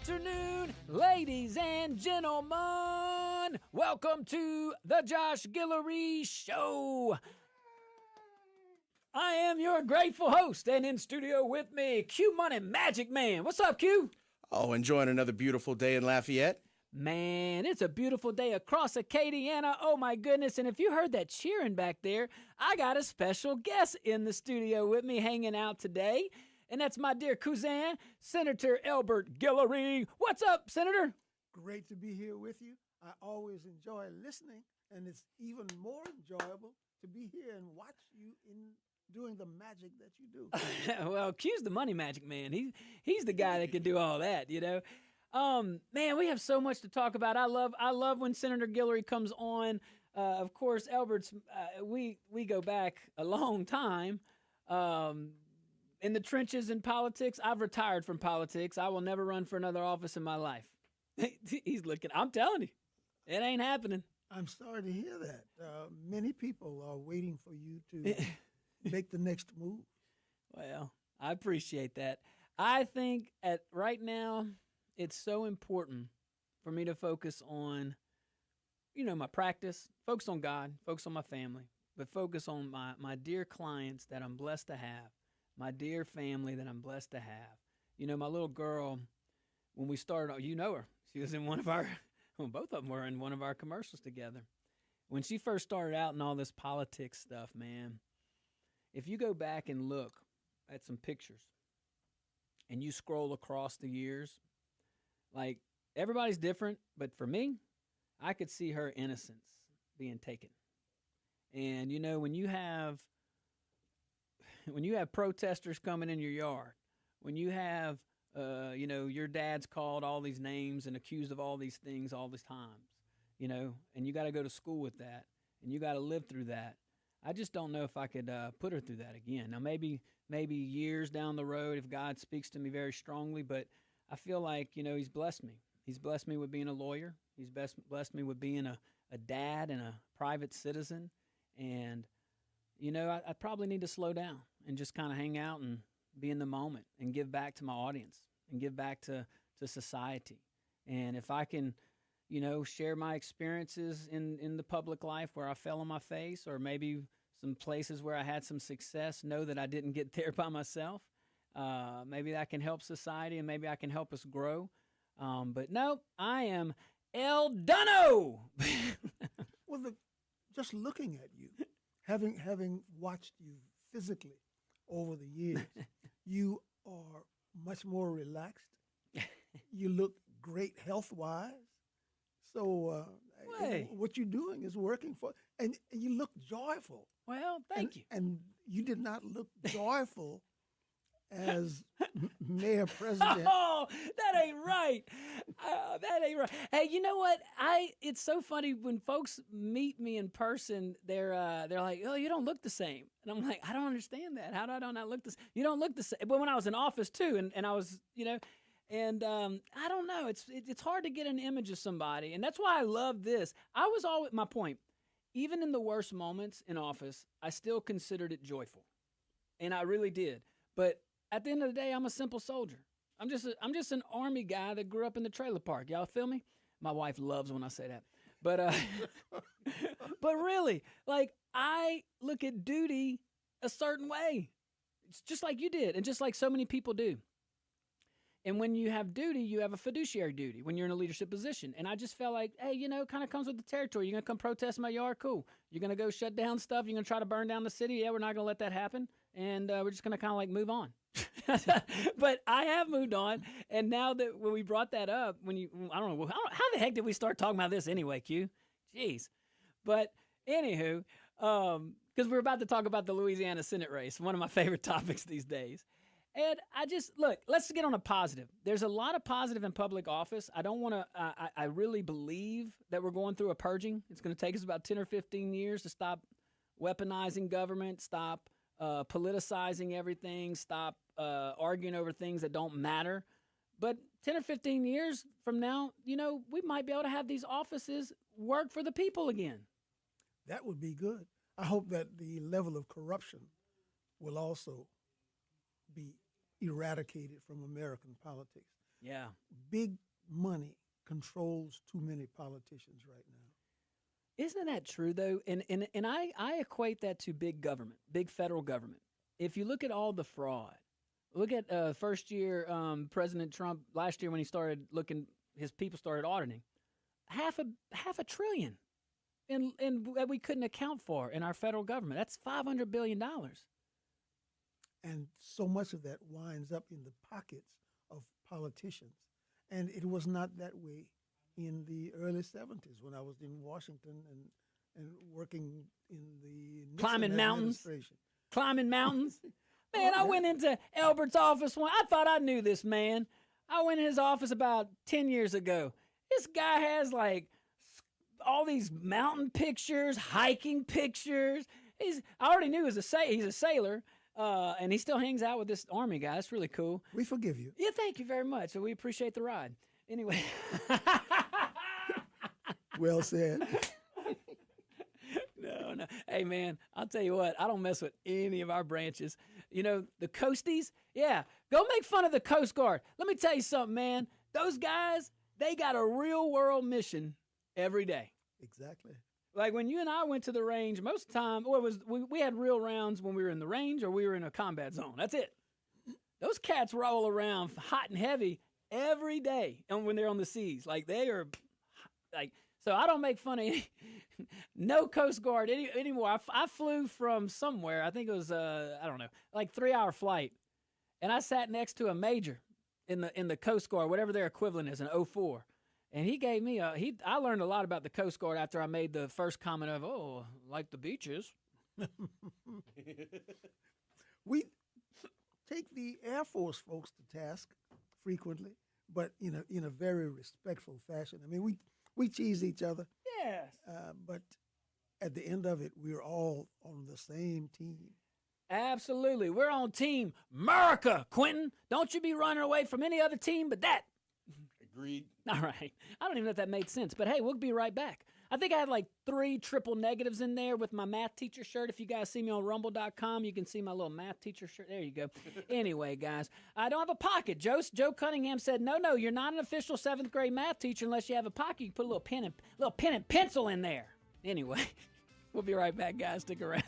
afternoon, ladies and gentlemen. Welcome to the Josh Guillory Show. I am your grateful host, and in studio with me, Q Money Magic Man. What's up, Q? Oh, enjoying another beautiful day in Lafayette. Man, it's a beautiful day across Acadiana. Oh, my goodness. And if you heard that cheering back there, I got a special guest in the studio with me hanging out today. And that's my dear cousin, Senator Elbert Guillory. What's up, Senator? Great to be here with you. I always enjoy listening, and it's even more enjoyable to be here and watch you in doing the magic that you do. Well, Q's the money magic man. He's the guy that can do all that, you know. Man, we have so much to talk about. I love when Senator Guillory comes on. Of course, Albert's. We go back a long time. In the trenches in politics, I've retired from politics. I will never run for another office in my life. He's looking. I'm telling you, it ain't happening. I'm sorry to hear that. Many people are waiting for you to make the next move. Well, I appreciate that. I think right now, it's so important for me to focus on, my practice, focus on God, focus on my family, but focus on my dear clients that I'm blessed to have, my dear family that I'm blessed to have. My little girl, when we started, you know her. She was in both of them were in one of our commercials together. When she first started out in all this politics stuff, man, if you go back and look at some pictures and you scroll across the years, like, everybody's different, but for me, I could see her innocence being taken. And, when you have protesters coming in your yard, when you have, your dad's called all these names and accused of all these things all these times, and you got to go to school with that, and you got to live through that. I just don't know if I could put her through that again. Now, maybe years down the road, if God speaks to me very strongly, but I feel like, He's blessed me. He's blessed me with being a lawyer. He's blessed me with being a dad and a private citizen. And, I probably need to slow down and just kind of hang out and be in the moment and give back to my audience and give back to society. And if I can, share my experiences in the public life where I fell on my face, or maybe some places where I had some success, know that I didn't get there by myself. Maybe that can help society, and maybe I can help us grow. But no, I am El Dunno. Well, just looking at you, having watched you physically over the years, you are much more relaxed. You look great health-wise. So what you're doing is working for, and you look joyful. Well, thank you. And you did not look joyful as mayor president. Oh, that ain't right. That ain't right. Hey, you know what? It's so funny when folks meet me in person. They're like, "Oh, you don't look the same," and I'm like, "I don't understand that. How do I not look the same? You don't look the same." But when I was in office too, and I was, and I don't know. It's hard to get an image of somebody, and that's why I love this. I was always my point. Even in the worst moments in office, I still considered it joyful, and I really did. But at the end of the day, I'm a simple soldier. I'm just an Army guy that grew up in the trailer park. Y'all feel me? My wife loves when I say that. But but really, like, I look at duty a certain way. It's just like you did, and just like so many people do. And when you have duty, you have a fiduciary duty when you're in a leadership position. And I just felt like, hey, it kind of comes with the territory. You're going to come protest in my yard? Cool. You're going to go shut down stuff? You're going to try to burn down the city? Yeah, we're not going to let that happen. And we're just going to kind of like move on. But I have moved on. And now that when we brought that up, I don't know, how the heck did we start talking about this anyway, Q? Jeez. But anywho, because we're about to talk about the Louisiana Senate race, one of my favorite topics these days. And let's get on a positive. There's a lot of positive in public office. I don't want to, I really believe that we're going through a purging. It's going to take us about 10 or 15 years to stop weaponizing government, stop politicizing everything, stop arguing over things that don't matter. But 10 or 15 years from now, we might be able to have these offices work for the people again. That would be good. I hope that the level of corruption will also be eradicated from American politics. Yeah. Big money controls too many politicians right now. Isn't that true though? And I equate that to big government, big federal government. If you look at all the fraud, look at first year President Trump last year when he started looking, his people started auditing half a trillion in that we couldn't account for in our federal government. That's $500 billion. And so much of that winds up in the pockets of politicians. And it was not that way in the early 70s when I was in Washington and working in the Nixon Climbing mountains. administration. Climbing mountains. Man, I went into Albert's office one. I thought I knew this man. I went in his office about 10 years ago. This guy has like all these mountain pictures, hiking pictures. I already knew he's a sailor, and he still hangs out with this Army guy. That's really cool. We forgive you. Yeah, thank you very much. So we appreciate the ride. Anyway. Well said. No. Hey, man, I'll tell you what. I don't mess with any of our branches. You know, the Coasties, yeah, go make fun of the Coast Guard. Let me tell you something, man. Those guys, they got a real-world mission every day. Exactly. Like when you and I went to the range, most of the time, we had real rounds when we were in the range or we were in a combat zone. That's it. Those cats roll around hot and heavy every day, and when they're on the seas, like they are, like. So I don't make fun of no Coast Guard anymore. I flew from somewhere. I think it was I don't know, like 3-hour flight, and I sat next to a major in the Coast Guard, whatever their equivalent is, in 04. And he gave me I learned a lot about the Coast Guard after I made the first comment of, oh, like the beaches. We take the Air Force folks to task frequently, but in a very respectful fashion. I mean, we tease each other. Yes. But at the end of it, we're all on the same team. Absolutely. We're on Team America, Quentin. Don't you be running away from any other team but that. Agreed. All right. I don't even know if that made sense, but hey, we'll be right back. I think I had like 3 triple negatives in there with my math teacher shirt. If you guys see me on rumble.com, you can see my little math teacher shirt. There you go. Anyway, guys, I don't have a pocket. Joe Cunningham said, no, you're not an official 7th grade math teacher unless you have a pocket. You can put a little pen and pencil in there. Anyway, we'll be right back, guys. Stick around.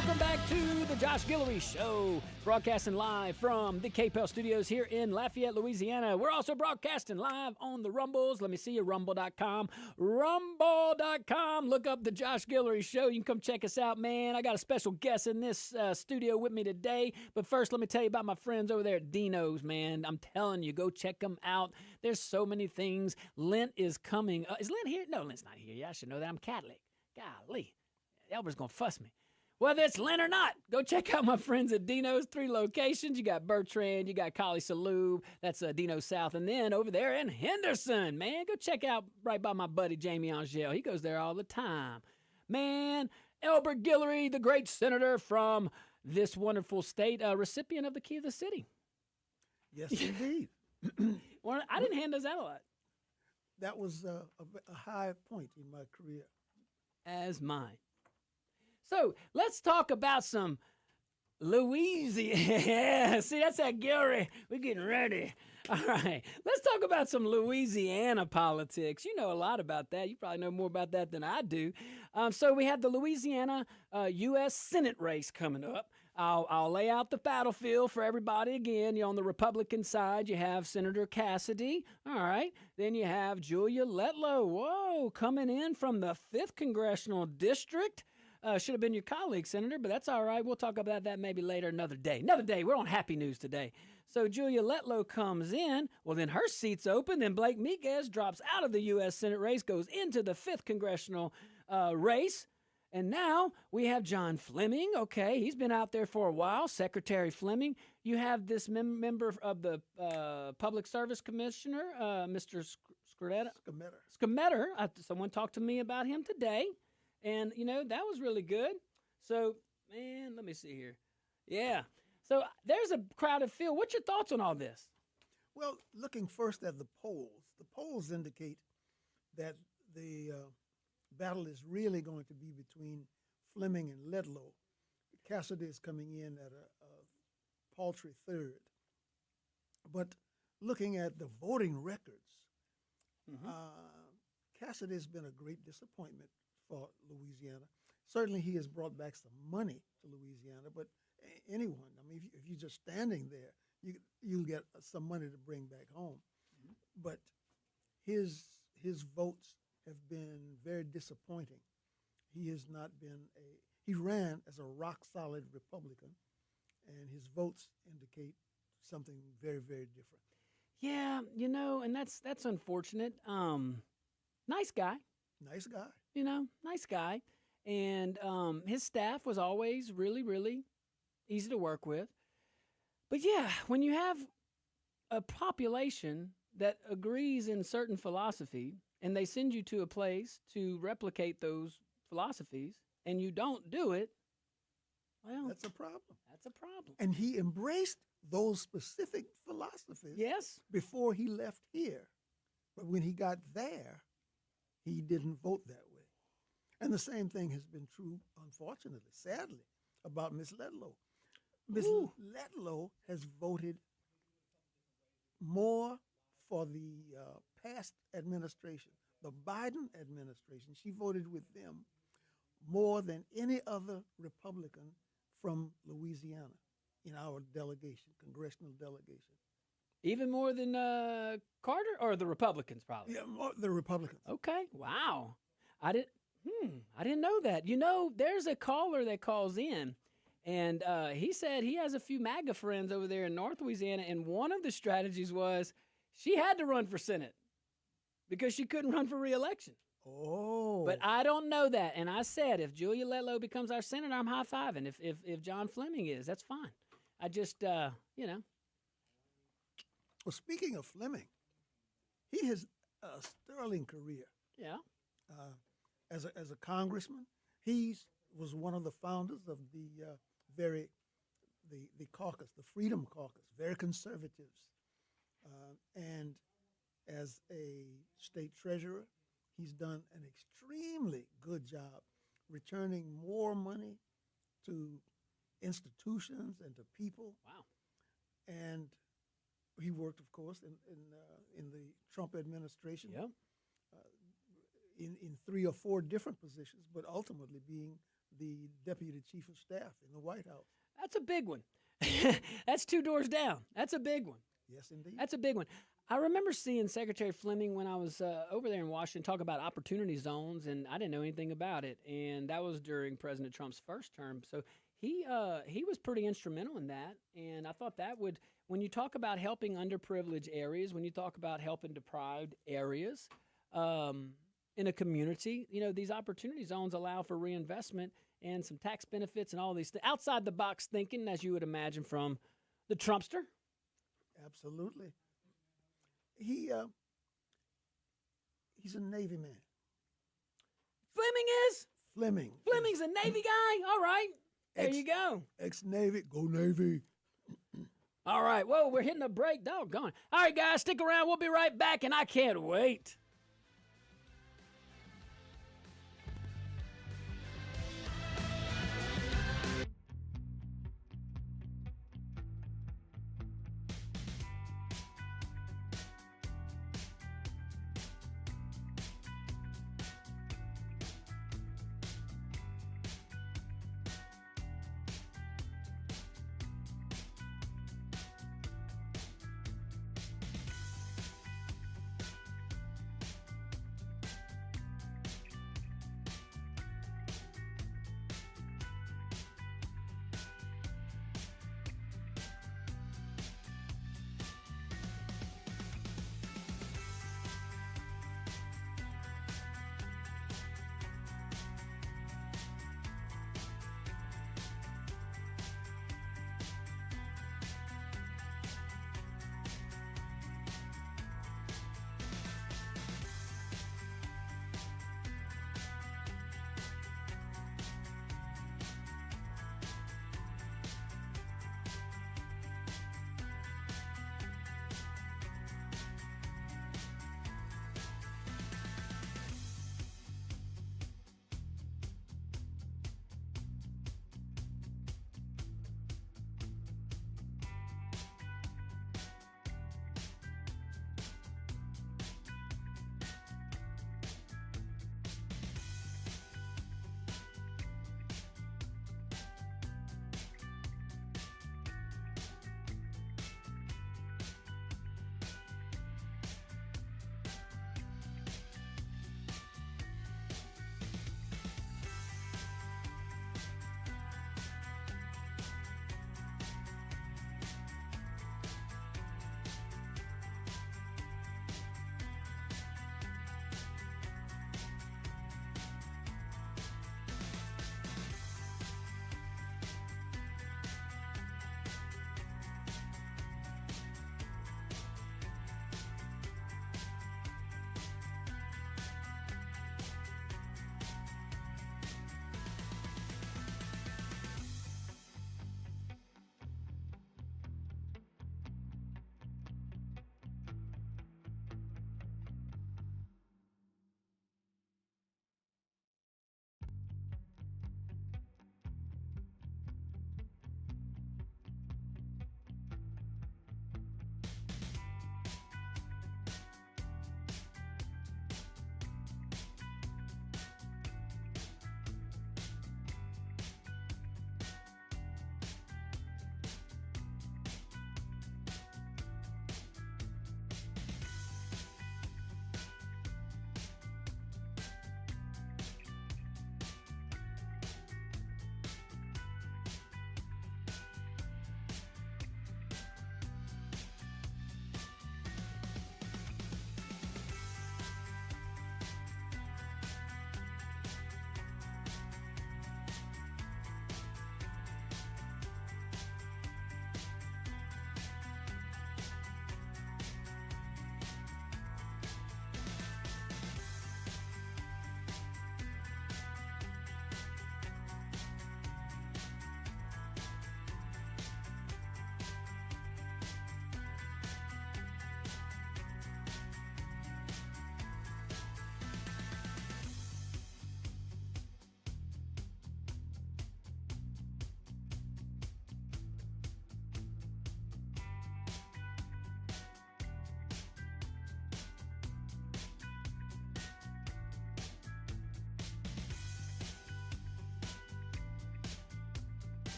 Welcome back to the Josh Guillory Show, broadcasting live from the KPEL studios here in Lafayette, Louisiana. We're also broadcasting live on the Rumbles. Let me see you, rumble.com. Rumble.com. Look up the Josh Guillory Show. You can come check us out, man. I got a special guest in this studio with me today. But first, let me tell you about my friends over there at Dino's, man. I'm telling you, go check them out. There's so many things. Lent is coming. Is Lent here? No, Lent's not here. Yeah, I should know that. I'm Catholic. Golly. Elber's going to fuss me. Whether it's Lent or not, go check out my friends at Dino's. 3 locations. You got Bertrand, you got Collie Salube, that's Dino South, and then over there in Henderson, man, go check out right by my buddy Jamie Angel. He goes there all the time. Man, Elbert Guillory, the great senator from this wonderful state, recipient of the Key of the City. Yes, indeed. Well, I didn't hand those out a lot. That was a high point in my career. As mine. So let's talk about some Louisiana. Yeah, see, that's that Guillory. We're getting ready. All right, let's talk about some Louisiana politics. You know a lot about that. You probably know more about that than I do. So we have the Louisiana U.S. Senate race coming up. I'll lay out the battlefield for everybody again. You're on the Republican side. You have Senator Cassidy. All right. Then you have Julia Letlow. Whoa, coming in from the 5th Congressional District. Should have been your colleague, Senator, but that's all right. We'll talk about that maybe later another day. Another day. We're on happy news today. So Julia Letlow comes in. Well, then her seat's open. Then Blake Miguez drops out of the U.S. Senate race, goes into the 5th Congressional race. And now we have John Fleming. Okay, he's been out there for a while, Secretary Fleming. You have this member of the Public Service Commissioner, Mr. Skemetter. Someone talked to me about him today. And, you know, that was really good. So, man, let me see here. Yeah. So there's a crowded field. What's your thoughts on all this? Well, looking first at the polls indicate that the battle is really going to be between Fleming and Letlow. Cassidy is coming in at a paltry 3rd. But looking at the voting records, Cassidy has been a great disappointment for Louisiana. Certainly he has brought back some money to Louisiana, but anyone, I mean, if you're just standing there, you'll get some money to bring back home. But his votes have been very disappointing. He has not been he ran as a rock-solid Republican, and his votes indicate something very, very different. Yeah, you know, and that's unfortunate. Nice guy. Nice guy. You know, nice guy. And his staff was always really, really easy to work with. But yeah, when you have a population that agrees in certain philosophy and they send you to a place to replicate those philosophies and you don't do it, well, that's a problem. That's a problem. And he embraced those specific philosophies before he left here. But when he got there, he didn't vote that way. And the same thing has been true, unfortunately, sadly, about Miss Letlow. Miss Letlow has voted more for the past administration, the Biden administration. She voted with them more than any other Republican from Louisiana in our delegation, congressional delegation. Even more than Carter or the Republicans, probably? Yeah, more, the Republicans. Okay. Wow. I didn't know that. You know, there's a caller that calls in, and he said he has a few MAGA friends over there in North Louisiana, and one of the strategies was she had to run for Senate because she couldn't run for re-election. Oh. But I don't know that. And I said, if Julia Letlow becomes our senator, I'm high-fiving. If John Fleming is, that's fine. I just, you know. Well, speaking of Fleming, he has a sterling career. Yeah. As a congressman, he was one of the founders of the caucus, the Freedom Caucus, very conservatives. And as a state treasurer, he's done an extremely good job returning more money to institutions and to people. Wow. And he worked, of course, in the Trump administration. Yep. In 3 or 4 different positions, but ultimately being the deputy chief of staff in the White House. That's a big one. That's 2 doors down. That's a big one. Yes, indeed. That's a big one. I remember seeing Secretary Fleming when I was over there in Washington talk about opportunity zones, and I didn't know anything about it. And that was during President Trump's first term. So he was pretty instrumental in that. And I thought that would, when you talk about helping underprivileged areas, when you talk about helping deprived areas in a community, these opportunity zones allow for reinvestment and some tax benefits and all these outside the box thinking, as you would imagine from the Trumpster. Absolutely. He's a Navy man. Fleming is? Fleming. Fleming's a Navy guy? All right. There you go. Ex-Navy. Go Navy. All right. Whoa, we're hitting a break. Doggone. All right, guys, stick around. We'll be right back, and I can't wait.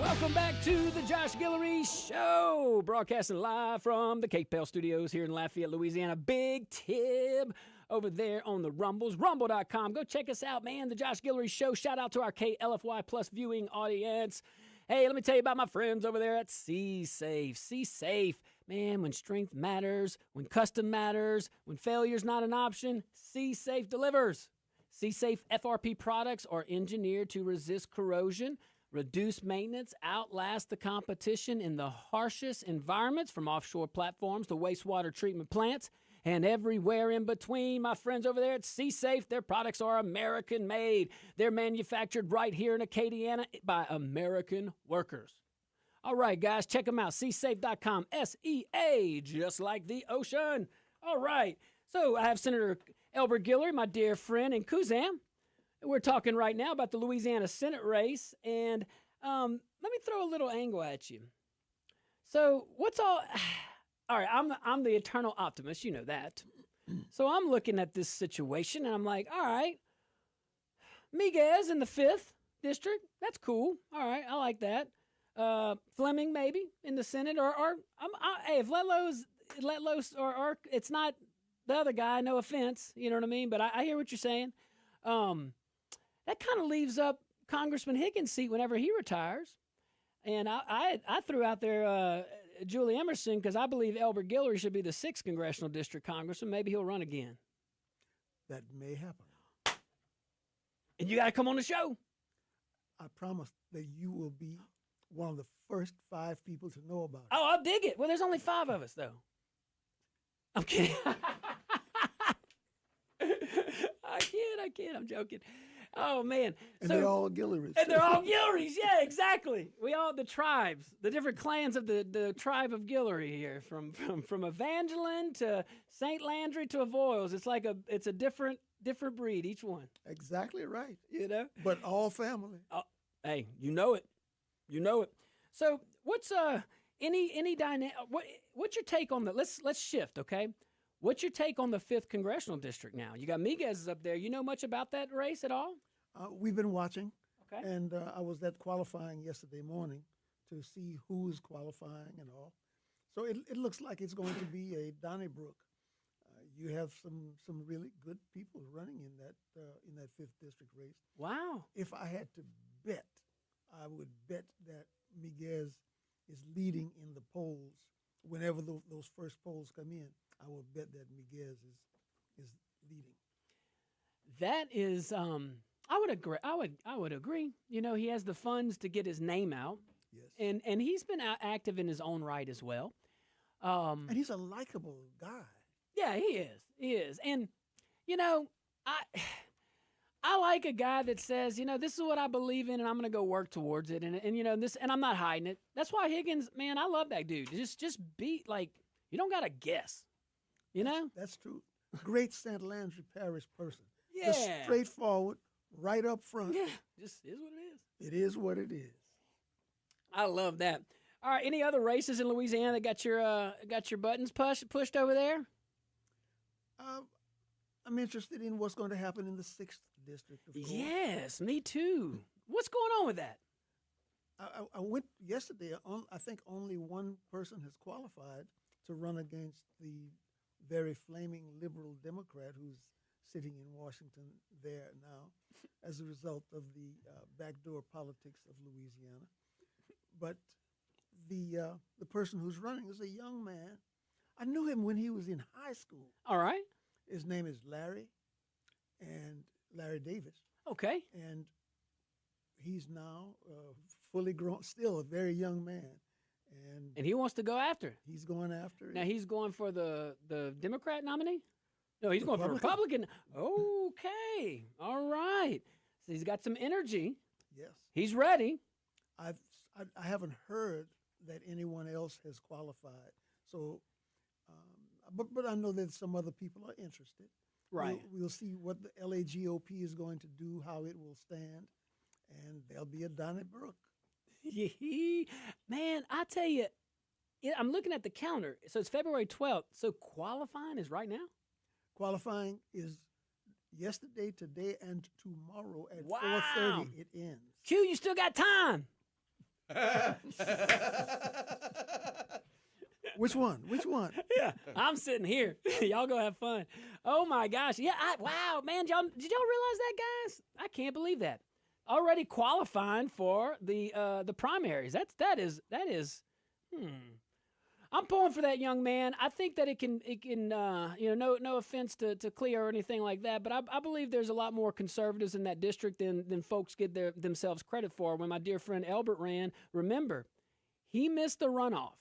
Welcome back to the Josh Guillory Show, broadcasting live from the Cape Pale Studios here in Lafayette, Louisiana. Big Tib over there on the Rumbles, rumble.com. Go check us out, man. The Josh Guillory Show. Shout out to our KLFY Plus viewing audience. Hey, let me tell you about my friends over there at C-Safe. C-Safe, man, when strength matters, when custom matters, when failure's not an option, C-Safe delivers. C-Safe FRP products are engineered to resist corrosion, reduce maintenance, outlast the competition in the harshest environments, from offshore platforms to wastewater treatment plants and everywhere in between. My friends over there at C-Safe, their products are American-made. They're manufactured right here in Acadiana by American workers. All right, guys, check them out, csafe.com, S-E-A, just like the ocean. All right, so I have Senator Elbert Guillory, my dear friend, and Kuzam. We're talking right now about the Louisiana Senate race, and let me throw a little angle at you. So what's all right, I'm the eternal optimist, you know that. So I'm looking at this situation, and I'm like, all right, Miguez in the 5th district, that's cool. All right, I like that. Fleming maybe in the Senate, or hey, if Letlos, or it's not the other guy, no offense, you know what I mean? But I hear what you're saying. That kind of leaves up Congressman Higgins' seat whenever he retires. And I threw out there Julie Emerson because I believe Elbert Guillory should be the 6th Congressional District Congressman. Maybe he'll run again. That may happen. And you got to come on the show. I promise that you will be one of the first 5 people to know about it. Oh, I'll dig it. Well, there's only 5 of us, though. I'm kidding. I kid. I'm joking. Oh, man. And they're all Guillories. And they're all Guillories. Yeah, exactly. We all, the tribes, the different clans of the tribe of Guillory here, from Evangeline to St. Landry to Avoyles. It's a different breed, each one. Exactly right. You know? But all family. Hey, you know it. You know it. So what's any dynamic? What's your take on that? Let's shift, okay? What's your take on the 5th Congressional District now? You got Miguez up there. You know much about that race at all? We've been watching. Okay. And I was at qualifying yesterday morning to see who is qualifying and all. So it looks like it's going to be a Donnybrook. You have some really good people running in that 5th district race. Wow. If I had to bet, I would bet that Miguez is leading in the polls. Whenever those first polls come in, I will bet that Miguez is leading. That is, I would agree. I would agree. You know, he has the funds to get his name out. Yes. And he's been active in his own right as well. And he's a likable guy. Yeah, he is. And, you know, I like a guy that says, you know, this is what I believe in and I'm going to go work towards it. And you know, and I'm not hiding it. That's why Higgins, man, I love that dude. Just be like, you don't got to guess, you know? That's true. Great St. Landry Parish person. Yeah. Just straightforward, right up front. Yeah, just is what it is. It is what it is. I love that. All right, any other races in Louisiana that got your buttons pushed over there? I'm interested in what's going to happen in the 6th district, of course. Yes, me too. What's going on with that? I went yesterday. I think only one person has qualified to run against the very flaming liberal Democrat who's sitting in Washington there now as a result of the backdoor politics of Louisiana. But the person who's running is a young man. I knew him when he was in high school. All right. His name is Larry Davis. Okay. And he's now fully grown, still a very young man. And he wants to go after it. He's going after it. Now he's going for the Democrat nominee? No, he's going for Republican. Okay. All right. So he's got some energy. Yes. He's ready. I haven't heard that anyone else has qualified. So, but I know that some other people are interested. Right. We'll see what the LAGOP is going to do, how it will stand, and there'll be a Donnybrook. Man, I tell you, I'm looking at the calendar. So it's February 12th. So qualifying is right now? Qualifying is yesterday, today, and tomorrow at Wow. 4:30 it ends. Q, you still got time. Which one? Which one? Yeah, I'm sitting here. Y'all go have fun. Oh my gosh. Yeah, wow, man. Did y'all realize that, guys? I can't believe that. Already qualifying for the primaries. That is. I'm pulling for that young man. I think that it can no offense to Cleo or anything like that, but I believe there's a lot more conservatives in that district than folks give themselves credit for. When my dear friend Albert ran, remember, he missed the runoff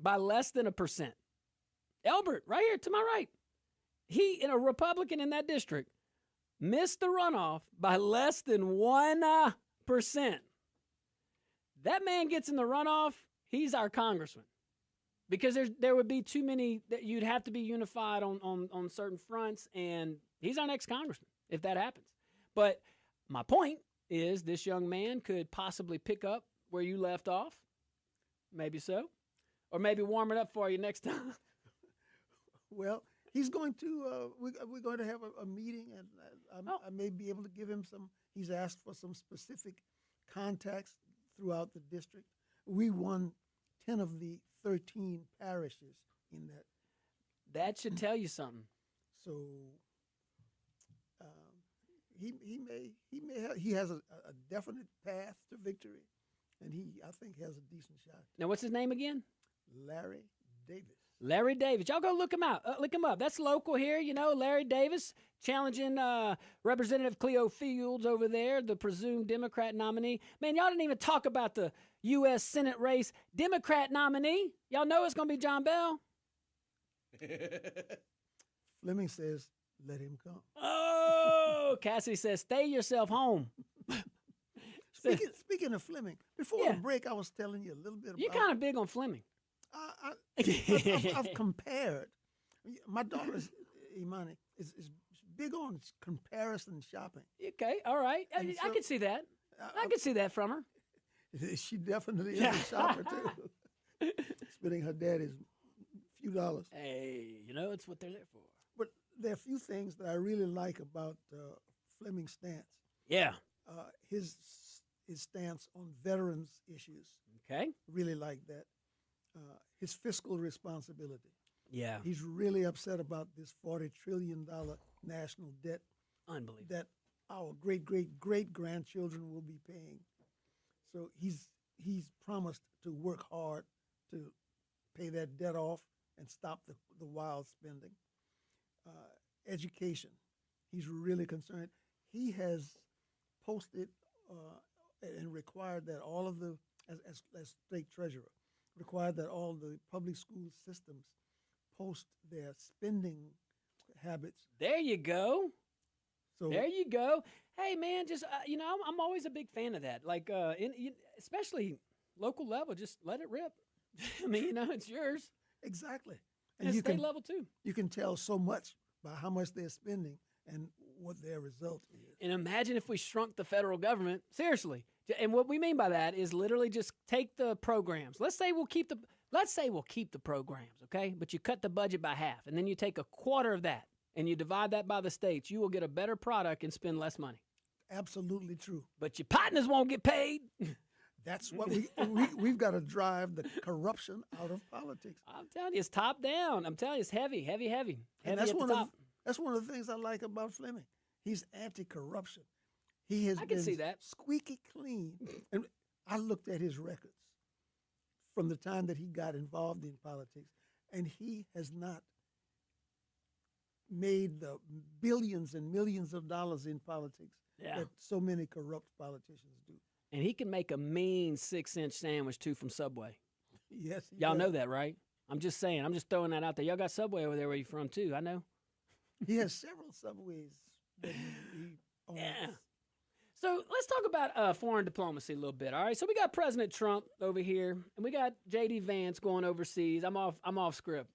by less than 1%. Albert, right here to my right, he, a Republican in that district, missed the runoff by less than 1%. That man gets in the runoff, he's our congressman. Because there would be too many, that you'd have to be unified on certain fronts, and he's our next congressman if that happens. But my point is this young man could possibly pick up where you left off. Maybe so. Or maybe warm it up for you next time. Well, he's going to, we're going to have a meeting, and I may be able to give him some, he's asked for some specific contacts throughout the district. We won 10 of the 13 parishes in that. That should tell you something. So he has a definite path to victory, and I think has a decent shot. Now, what's his name again? Larry Davis. Larry Davis. Y'all go look him out. Look him up. That's local here, Larry Davis challenging Representative Cleo Fields over there, the presumed Democrat nominee. Man, y'all didn't even talk about the U.S. Senate race. Democrat nominee. Y'all know it's going to be John Bell. Fleming says, let him come. Oh, Cassidy says, stay yourself home. Speaking of Fleming, before the break, I was telling you a little bit about... You're kind of big on Fleming. I've compared. My daughter, Imani, is big on comparison shopping. Okay, all right. I can see that. I can see that from her. She definitely is a shopper, too. Spending her daddy's few dollars. Hey, it's what they're there for. But there are a few things that I really like about Fleming's stance. Yeah. His stance on veterans issues. Okay. Really like that. His fiscal responsibility. Yeah. He's really upset about this $40 trillion national debt. Unbelievable. That our great-great-great-grandchildren will be paying. So he's promised to work hard to pay that debt off and stop the wild spending. Education. He's really concerned. He has posted and required that all of the, as state treasurer, required that all the public school systems post their spending habits. There you go. So there you go. Hey, man, just, I'm always a big fan of that. Like, especially local level, just let it rip. I mean, it's yours. Exactly. And state level, too. You can tell so much by how much they're spending and what their result is. And imagine if we shrunk the federal government. Seriously. And what we mean by that is literally just take the programs. Let's say we'll keep the programs, okay? But you cut the budget by half, and then you take a quarter of that, and you divide that by the states. You will get a better product and spend less money. Absolutely true. But your partners won't get paid. That's what we've got to drive the corruption out of politics. I'm telling you, it's top down. I'm telling you, it's heavy, heavy, heavy. And Heavy at the top. That's one of the things I like about Fleming. He's anti-corruption. He has I can been see that. squeaky clean. And I looked at his records from the time that he got involved in politics, and he has not made the billions and millions of dollars in politics that so many corrupt politicians do. And he can make a mean 6-inch sandwich, too, from Subway. Yes. Y'all know that, right? I'm just saying. I'm just throwing that out there. Y'all got Subway over there where you from, too. I know. He has several Subways that he owns. Yeah. So let's talk about foreign diplomacy a little bit, all right? So we got President Trump over here, and we got J.D. Vance going overseas. I'm off script.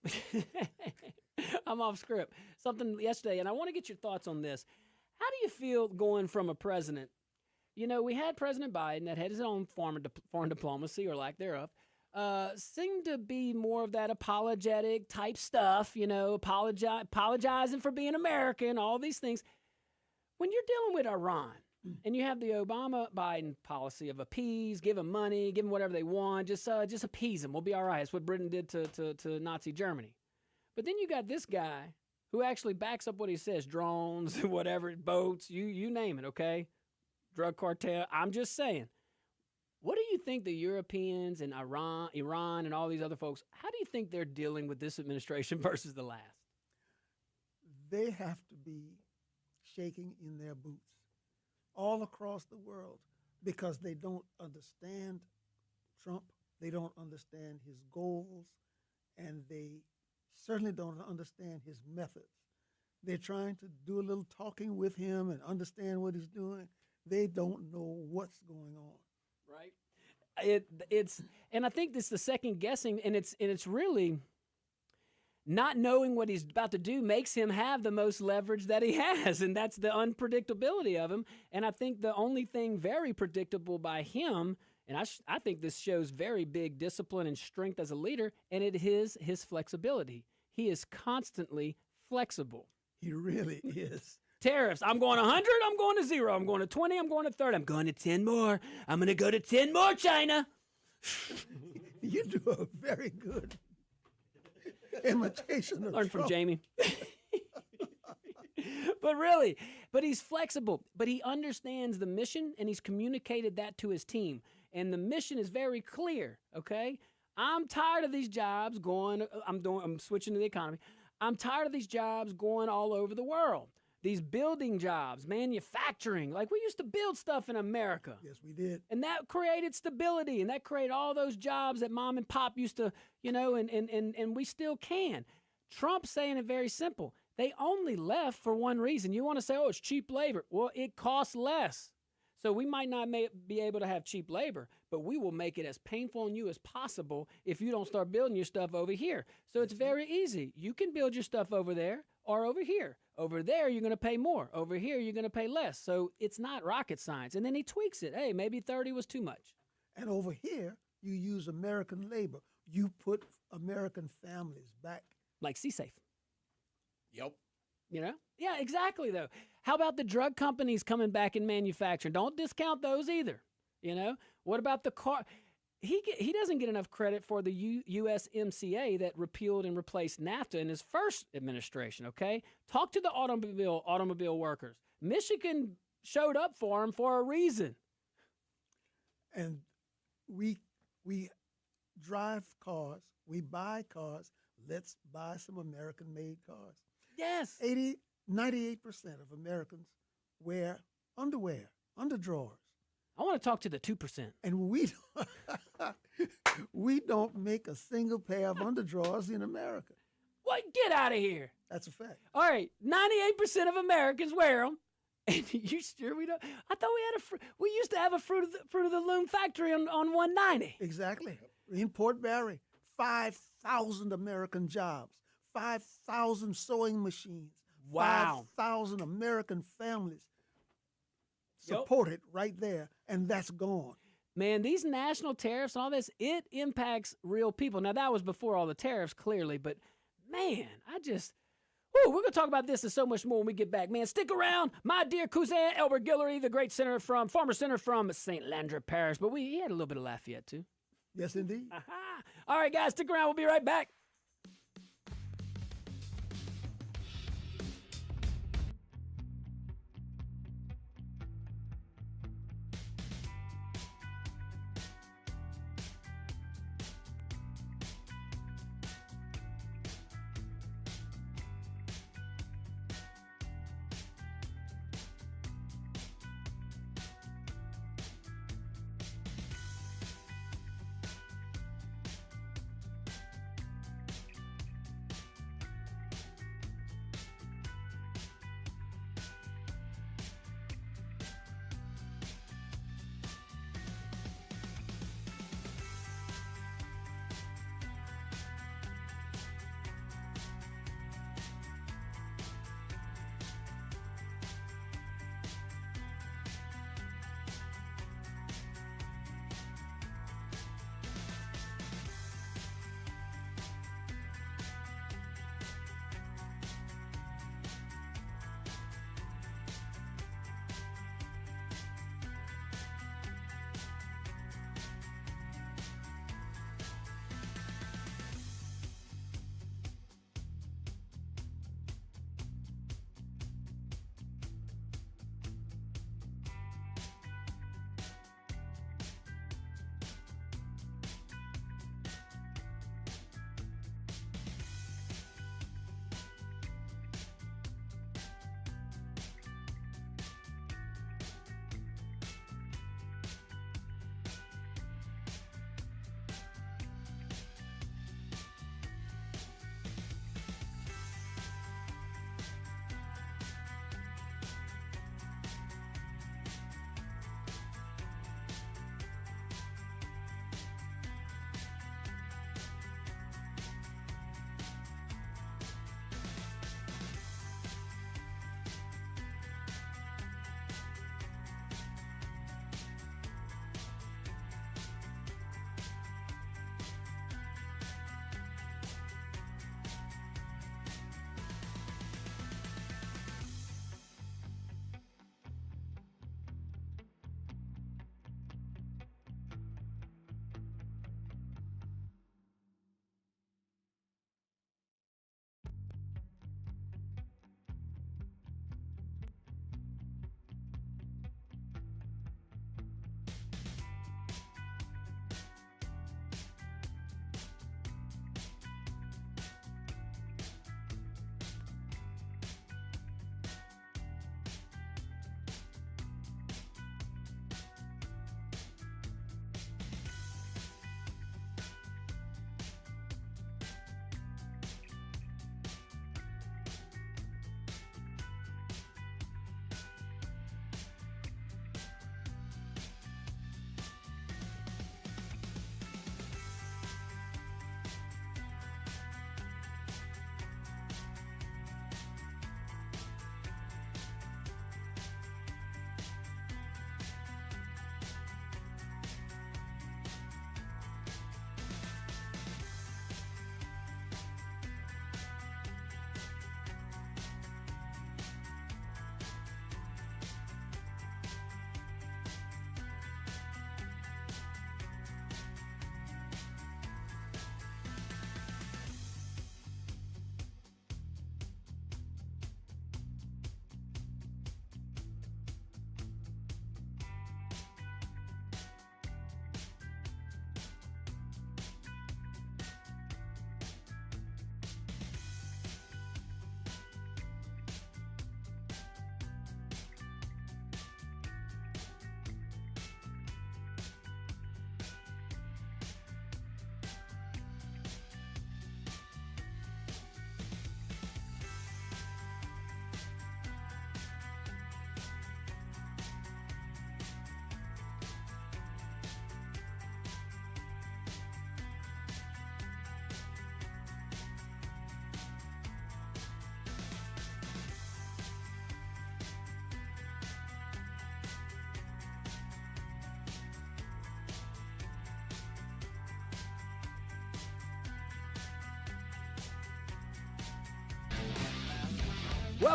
I'm off script. Something yesterday, and I want to get your thoughts on this. How do you feel going from a president? We had President Biden that had his own foreign diplomacy, or lack thereof, seemed to be more of that apologetic type stuff, apologizing for being American, all these things. When you're dealing with Iran, and you have the Obama-Biden policy of appease, give them money, give them whatever they want, just appease them. We'll be all right. That's what Britain did to Nazi Germany. But then you got this guy who actually backs up what he says, drones, whatever, boats, you name it, okay? Drug cartel. I'm just saying. What do you think the Europeans and Iran and all these other folks, how do you think they're dealing with this administration versus the last? They have to be shaking in their boots all across the world because they don't understand Trump, they don't understand his goals, and they certainly don't understand his methods. They're trying to do a little talking with him and understand what he's doing. They don't know what's going on. Right. It's and I think this is the second guessing, and it's really not knowing what he's about to do makes him have the most leverage that he has, and that's the unpredictability of him. And I think the only thing very predictable by him, and I think this shows very big discipline and strength as a leader, and it is his flexibility. He is constantly flexible. He really is. Tariffs. I'm going 100. I'm going to 0. I'm going to 20. I'm going to 30. I'm going to 10 more. I'm going to go to 10 more, China. You do a very good imitation of Learn from Trump. Jamie. But he's flexible. But he understands the mission, and he's communicated that to his team. And the mission is very clear, okay? I'm tired of these jobs going, I'm switching to the economy. I'm tired of these jobs going all over the world. These building jobs, manufacturing, like we used to build stuff in America. Yes, we did. And that created stability, and that created all those jobs that mom and pop used to, and we still can. Trump's saying it very simple. They only left for one reason. You want to say, oh, it's cheap labor. Well, it costs less. So we might not be able to have cheap labor, but we will make it as painful on you as possible if you don't start building your stuff over here. So it's very easy. You can build your stuff over there or over here. Over there, you're going to pay more. Over here, you're going to pay less. So it's not rocket science. And then he tweaks it. Hey, maybe 30 was too much. And over here, you use American labor. You put American families back. Like C-Safe. Yep. Yeah, exactly, though. How about the drug companies coming back in manufacturing? Don't discount those either. What about the car? He doesn't get enough credit for the USMCA that repealed and replaced NAFTA in his first administration, okay? Talk to the automobile workers. Michigan showed up for him for a reason. And we drive cars, we buy cars. Let's buy some American-made cars. Yes. 98% of Americans wear underwear, underdrawers. I want to talk to the 2%. And we don't make a single pair of underdrawers in America. What? Get out of here. That's a fact. All right, 98% of Americans wear them. And you sure we don't? I thought we used to have a fruit of the loom factory on 190. Exactly. In Port Barry, 5,000 American jobs, 5,000 sewing machines, Wow. 5,000 American families supported right there, and that's gone. Man, these national tariffs and all this, it impacts real people. Now, that was before all the tariffs, clearly, but man, we're going to talk about this and so much more when we get back. Man, stick around. My dear cousin, Albert Guillory, the great former senator from St. Landry Parish, but he had a little bit of Lafayette, too. Yes, indeed. Aha. All right, guys, stick around. We'll be right back.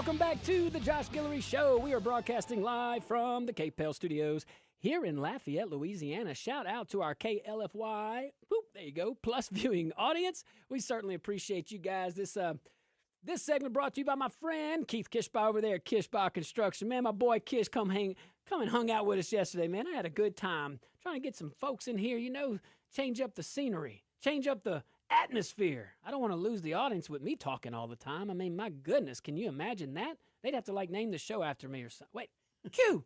Welcome back to the Josh Guillory Show. We are broadcasting live from the KPEL studios here in Lafayette, Louisiana. Shout out to our KLFY, there you go, plus viewing audience. We certainly appreciate you guys. This segment brought to you by my friend Keith Kishbaugh over there at Kishbaugh Construction. Man, my boy Kish come and hung out with us yesterday, man. I had a good time trying to get some folks in here, change up the scenery, change up the atmosphere. I don't want to lose the audience with me talking all the time. I mean, my goodness, can you imagine that? They'd have to name the show after me or something. Wait, Q.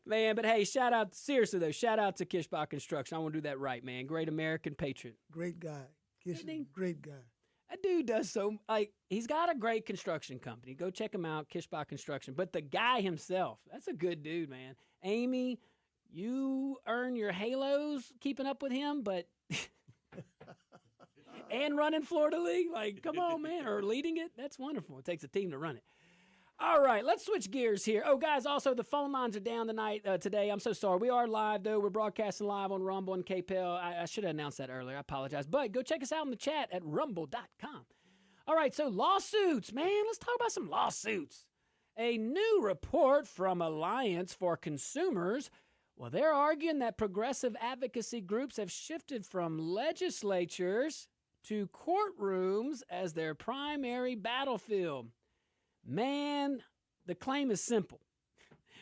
Man, but hey, shout out to Kishbaugh Construction. I want to do that right, man. Great American patriot. Great guy. Kish, great guy. That dude does he's got a great construction company. Go check him out, Kishbaugh Construction. But the guy himself, that's a good dude, man. Amy, you earn your halos keeping up with him, but and running Florida League, come on, man, or leading it. That's wonderful. It takes a team to run it. All right, let's switch gears here. Oh, guys, also the phone lines are down today. I'm so sorry. We are live, though. We're broadcasting live on Rumble and KPEL. I should have announced that earlier. I apologize. But go check us out in the chat at rumble.com. All right, so lawsuits, man. Let's talk about some lawsuits. A new report from Alliance for Consumers, well, they're arguing that progressive advocacy groups have shifted from legislatures to courtrooms as their primary battlefield. Man, the claim is simple.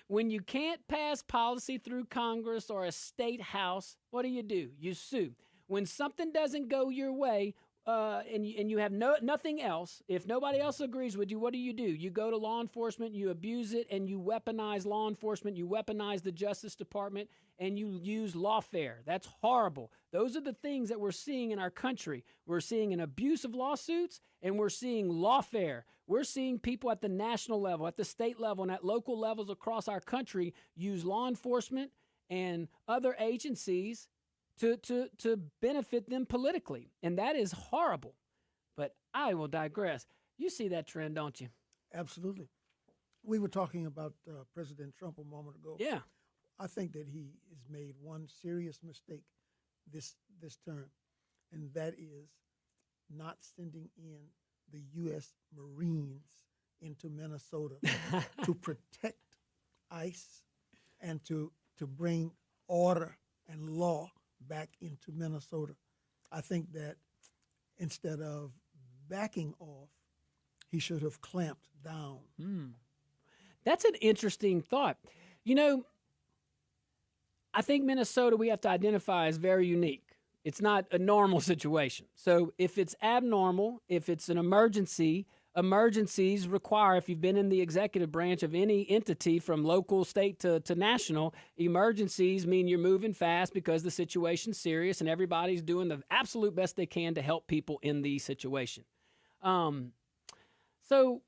When you can't pass policy through Congress or a state house, what do? You sue. When something doesn't go your way, and you have nothing else, if nobody else agrees with you, what do? You go to law enforcement, you abuse it, and you weaponize law enforcement, you weaponize the Justice Department, and you use lawfare. That's horrible. Those are the things that we're seeing in our country. We're seeing an abuse of lawsuits, and we're seeing lawfare. We're seeing people at the national level, at the state level, and at local levels across our country use law enforcement and other agencies to benefit them politically. And that is horrible. But I will digress. You see that trend, don't you? Absolutely. We were talking about President Trump a moment ago. Yeah. I think that he has made one serious mistake this term, and that is not sending in the U.S. Marines into Minnesota to protect ICE and to bring order and law back into Minnesota. I think that instead of backing off, he should have clamped down. That's an interesting thought. I think Minnesota, we have to identify as very unique. It's not a normal situation. So if it's abnormal, if it's an emergency, emergencies require, if you've been in the executive branch of any entity from local, state to national, emergencies mean you're moving fast because the situation's serious and everybody's doing the absolute best they can to help people in the situation. So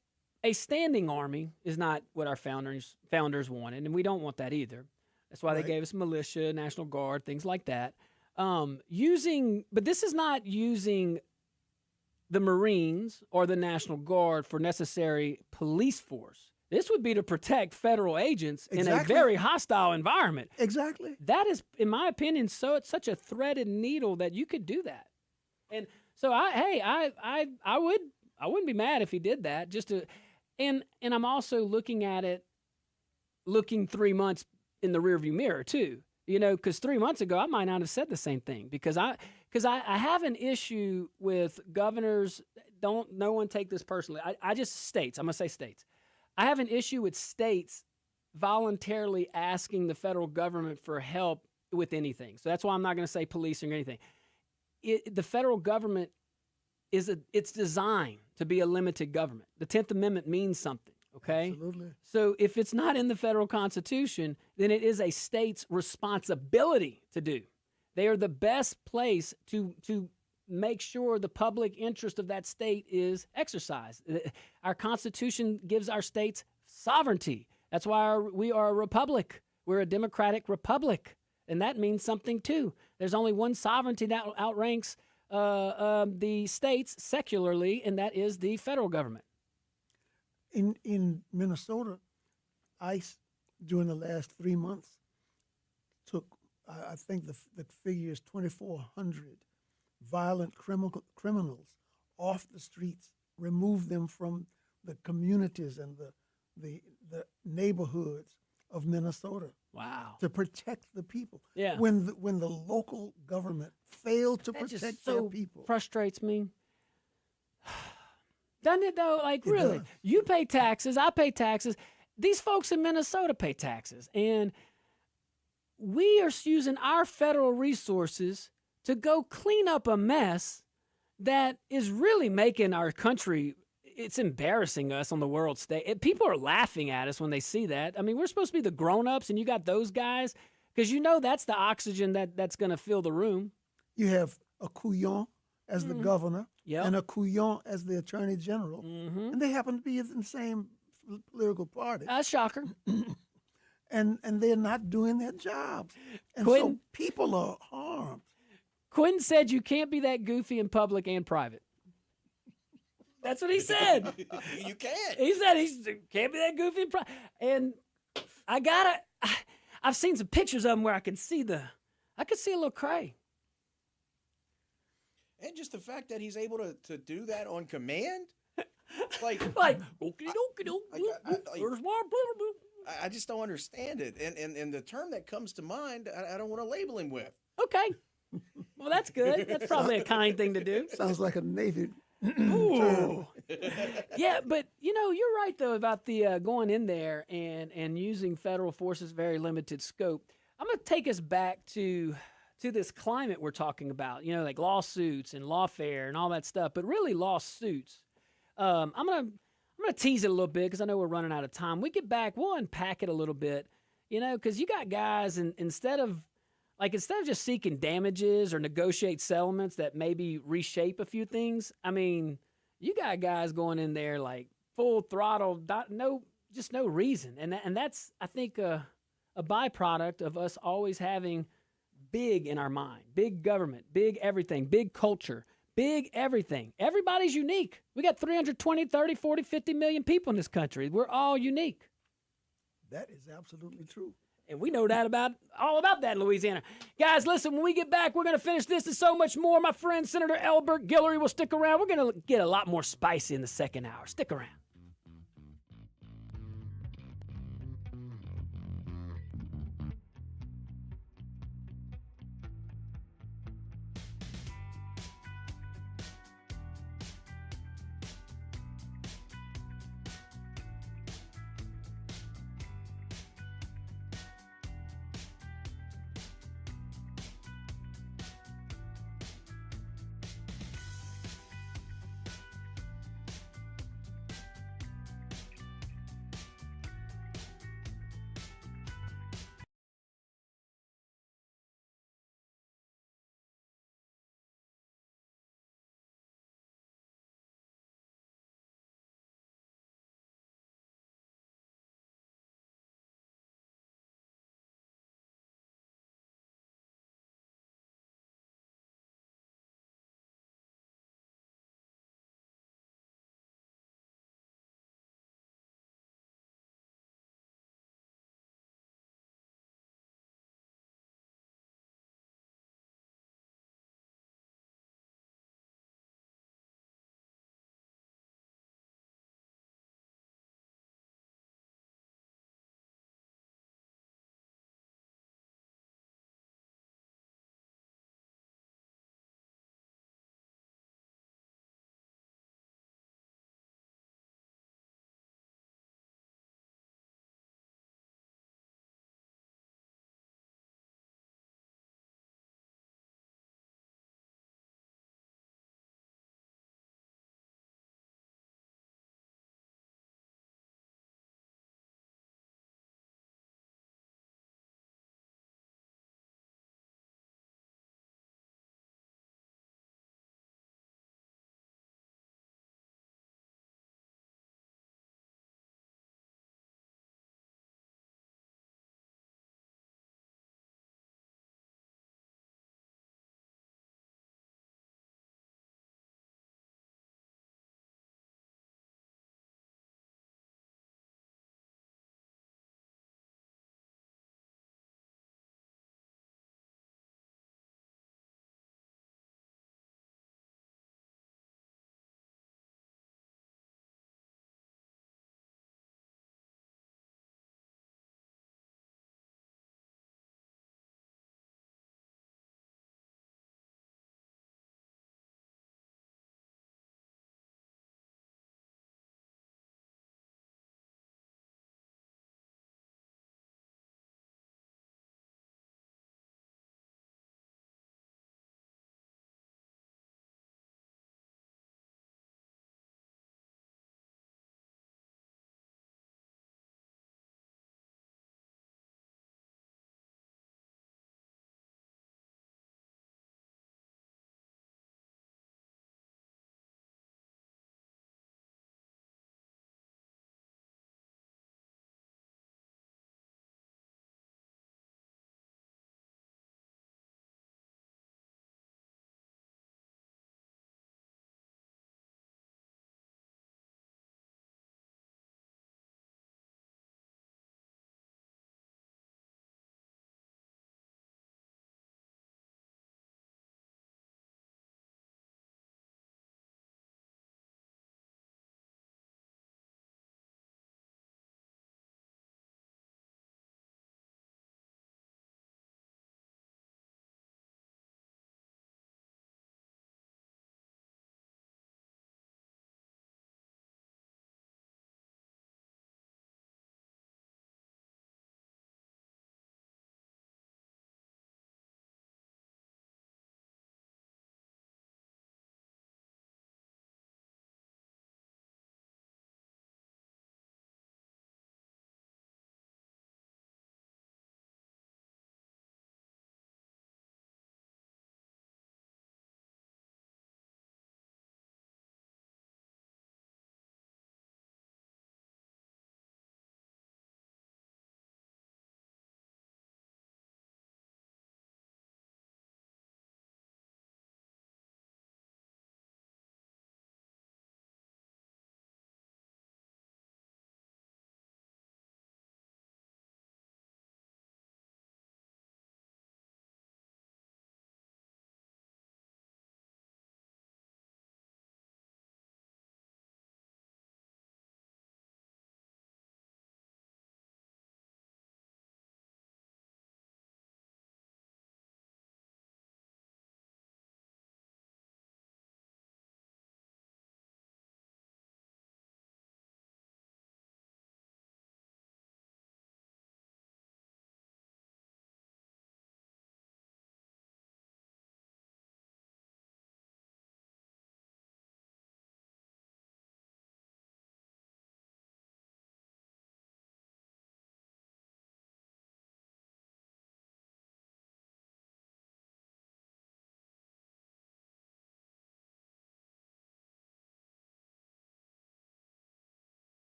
a standing army is not what our founders wanted, and we don't want that either. That's why they gave us militia, National Guard, things like that. But this is not using the Marines or the National Guard for necessary police force. This would be to protect federal agents in a very hostile environment. Exactly. That is, in my opinion, it's such a threaded needle that you could do that. And so I wouldn't be mad if he did that. And I'm also looking at it, 3 months in the rearview mirror too. Because 3 months ago I might not have said the same thing because I have an issue with governors. No one take this personally. I'm going to say states. I have an issue with states voluntarily asking the federal government for help with anything. So that's why I'm not going to say policing or anything. The federal government it's designed to be a limited government. The 10th Amendment means something. Okay. Absolutely. So if it's not in the federal Constitution, then it is a state's responsibility to do. They are the best place to make sure the public interest of that state is exercised. Our Constitution gives our states sovereignty. That's why we are a republic. We're a democratic republic, and that means something too. There's only one sovereignty that outranks the states secularly, and that is the federal government. In Minnesota, ICE during the last 3 months took, I think the figure is 2,400 violent criminals off the streets remove them from the communities and the neighborhoods of Minnesota Wow. to protect the people. Yeah. When the local government failed to That just protect so their people. frustrates me. Doesn't it though? Like It really, does. you pay taxes, I pay taxes. These folks in Minnesota pay taxes, and we are using our federal resources to go clean up a mess that is really making our country. It's embarrassing us on the world stage. People are laughing at us when they see that. I mean, we're supposed to be the grown-ups, and you got those guys because you know that's the oxygen that's going to fill the room. You have a Couillon as the governor Yep. and a Couillon as the attorney general, and they happen to be in the same political party, Shocker. and they're not doing their jobs, and so Quentin- people are harmed. Quentin said you can't be that goofy in public and private. That's what he said. You can't. He said he can't be that goofy in private. And I've seen some pictures of him where I can see a little cray. And just the fact that he's able to do that on command, like, Like, okie dokie doke. I just don't understand it. And the term that comes to mind, I don't want to label him with. Okay. Well, that's good. That's probably a kind thing to do. Sounds like a Navy. Ooh. Yeah, but you're right though about the going in there and using federal forces very limited scope. I'm going to take us back to this climate we're talking about. Like lawsuits and lawfare and all that stuff, but really lawsuits. I'm gonna tease it a little bit because I know we're running out of time. We get back, we'll unpack it a little bit, because you got guys and instead of just seeking damages or negotiate settlements that maybe reshape a few things, I mean, you got guys going in there like full throttle, no reason. And that's, I think, a byproduct of us always having big in our mind, big government, big everything, big culture, big everything. Everybody's unique. We got 320, 30, 40, 50 million people in this country. We're all unique. That is absolutely true. And we know that all about that in Louisiana. Guys, listen, when we get back, we're going to finish this and so much more. My friend, Senator Elbert Guillory, will stick around. We're going to get a lot more spicy in the second hour. Stick around.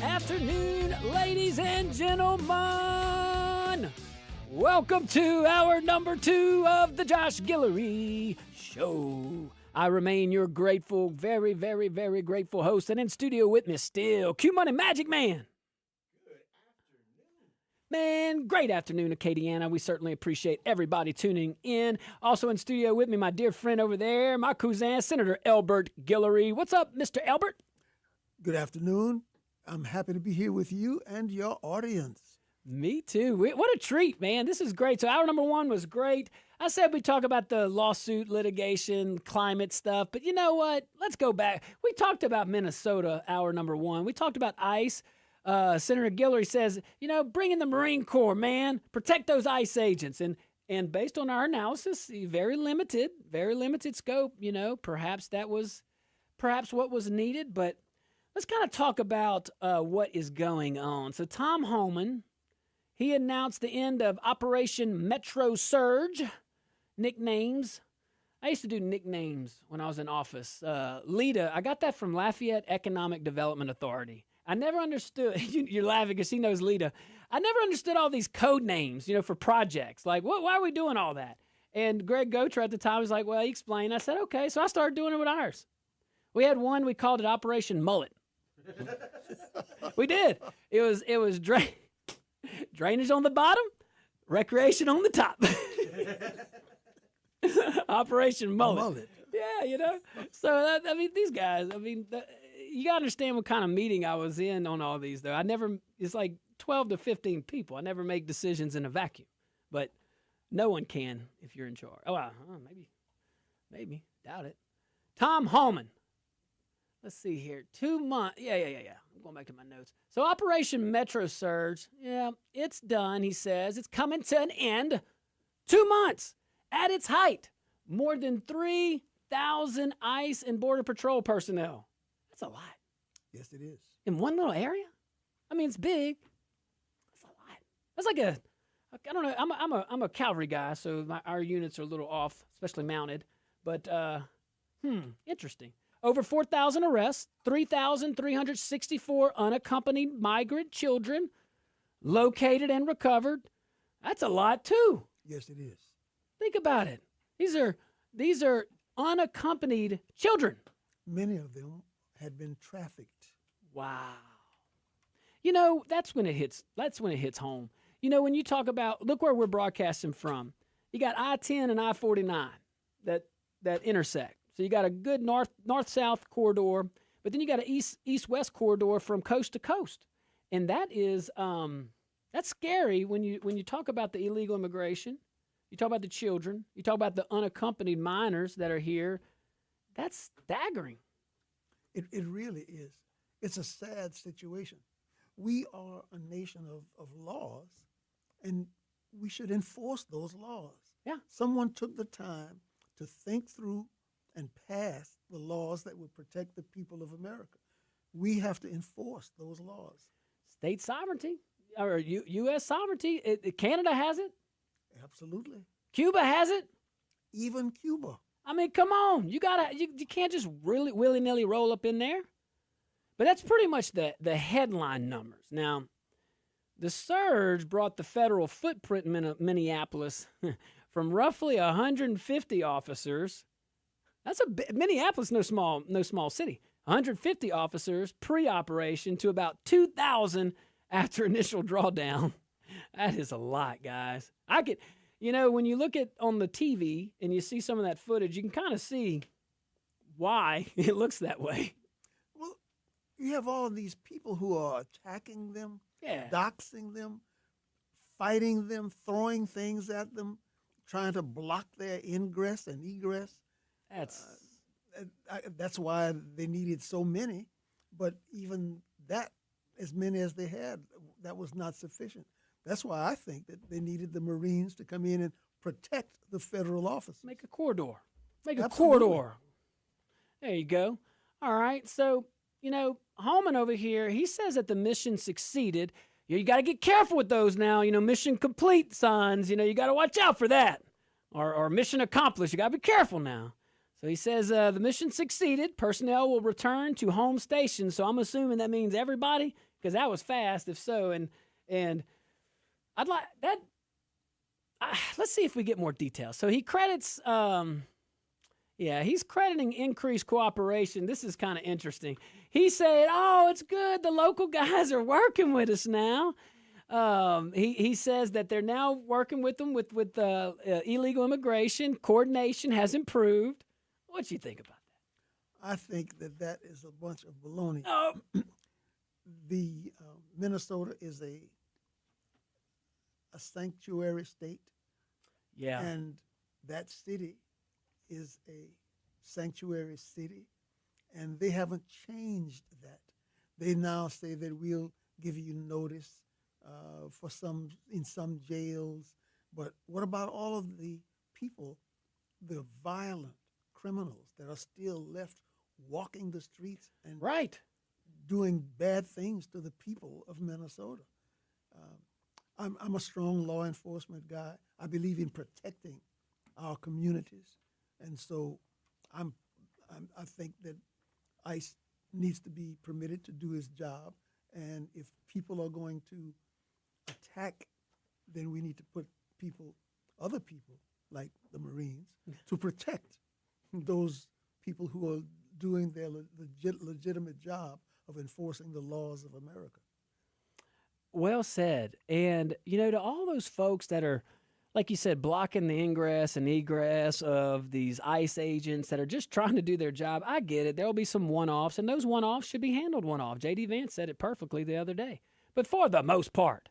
afternoon, ladies and gentlemen. Welcome to hour number 2 of the Josh Guillory Show. I remain your grateful, very, very, very grateful host, and in studio with me still, Q Money Magic Man. Man, great afternoon, Acadiana. We certainly appreciate everybody tuning in. Also in studio with me, my dear friend over there, my cousin, Senator Elbert Guillory. What's up, Mr. Elbert? Good afternoon. I'm happy to be here with you and your audience. Me too. What a treat, man. This is great. So hour number 1 was great. I said we'd talk about the lawsuit, litigation, climate stuff, but you know what? Let's go back. We talked about Minnesota, hour number 1. We talked about ICE. Senator Guillory says, bring in the Marine Corps, man. Protect those ICE agents. And based on our analysis, very limited scope. Perhaps what was needed. But let's kind of talk about what is going on. So Tom Homan, he announced the end of Operation Metro Surge. Nicknames. I used to do nicknames when I was in office. Lita, I got that from Lafayette Economic Development Authority. I never understood. You're laughing because he knows Lita. I never understood all these code names, for projects. Like, why are we doing all that? And Greg Gotra at the time was like, well, he explained. I said, okay. So I started doing it with ours. We had one, we called it Operation Mullet. We did. It was drainage on the bottom, recreation on the top. Operation Mullet. Yeah, So, these guys, you got to understand what kind of meeting I was in on all these, though. It's like 12 to 15 people. I never make decisions in a vacuum. But no one can if you're in charge. Maybe. Doubt it. Tom Homan. Let's see here. 2 months. Yeah. I'm going back to my notes. So Operation Metro Surge, it's done, he says. It's coming to an end. 2 months. At its height, more than 3,000 ICE and Border Patrol personnel. That's a lot. Yes, it is. In one little area? It's big. That's a lot. That's like I don't know. I'm a cavalry guy, so our units are a little off, especially mounted. But interesting. Over 4,000 arrests, 3,364 unaccompanied migrant children located and recovered. That's a lot too. Yes, it is. Think about it. These are unaccompanied children. Many of them had been trafficked. Wow. That's when it hits home. When you talk about, look where we're broadcasting from. You got I-10 and I-49 that intersect. So you got a good north-south corridor, but then you got an east-west corridor from coast to coast. And that is that's scary when you talk about the illegal immigration. You talk about the children. You talk about the unaccompanied minors that are here. That's staggering. It really is. It's a sad situation. We are a nation of laws, and we should enforce those laws. Yeah. Someone took the time to think through and pass the laws that would protect the people of America. We have to enforce those laws. State sovereignty, or U.S. sovereignty. Canada has it. Absolutely. Cuba has it. Even Cuba. Come on. You can't just really willy-nilly roll up in there. But that's pretty much the headline numbers. Now, the surge brought the federal footprint in Minneapolis from roughly 150 officers. That's Minneapolis, no small city. 150 officers pre-operation to about 2,000 after initial drawdown. That is a lot, guys. When you look at on the TV and you see some of that footage, you can kind of see why it looks that way. Well, you have all of these people who are attacking them, doxing them, fighting them, throwing things at them, trying to block their ingress and egress. That's why they needed so many. But even that, as many as they had, that was not sufficient. That's why I think that they needed the Marines to come in and protect the federal officers. Make a corridor. Absolutely. Corridor. There you go. All right. So, Holman over here, he says that the mission succeeded. You got to get careful with those now. Mission complete signs. You got to watch out for that. Or mission accomplished. You got to be careful now. So he says the mission succeeded. Personnel will return to home stations. So I'm assuming that means everybody because that was fast. If so, and I'd like that. Let's see if we get more details. So he credits. Yeah, he's crediting increased cooperation. This is kind of interesting. He said, "Oh, it's good. The local guys are working with us now." He says that they're now working with them with illegal immigration. Coordination has improved. What do you think about I think that is a bunch of baloney. that? Oh, The Minnesota is a sanctuary state, yeah. and that city is a sanctuary city, and they haven't changed that. They now say that we'll give you notice for some in some jails, but what about all of the people, the violent criminals that are still left walking the streets and Right. doing bad things to the people of Minnesota? I'm a strong law enforcement guy. I believe in protecting our communities, and so I think that ICE needs to be permitted to do its job. And if people are going to attack, then we need to put other people like the Marines, to protect those people who are doing their legitimate job of enforcing the laws of America. Well said. And, you know, to all those folks that are, like you said, blocking the ingress and egress of these ICE agents that are just trying to do their job, I get it. There'll be some one-offs, and those one-offs should be handled one-off. J.D. Vance said it perfectly the other day. But for the most part,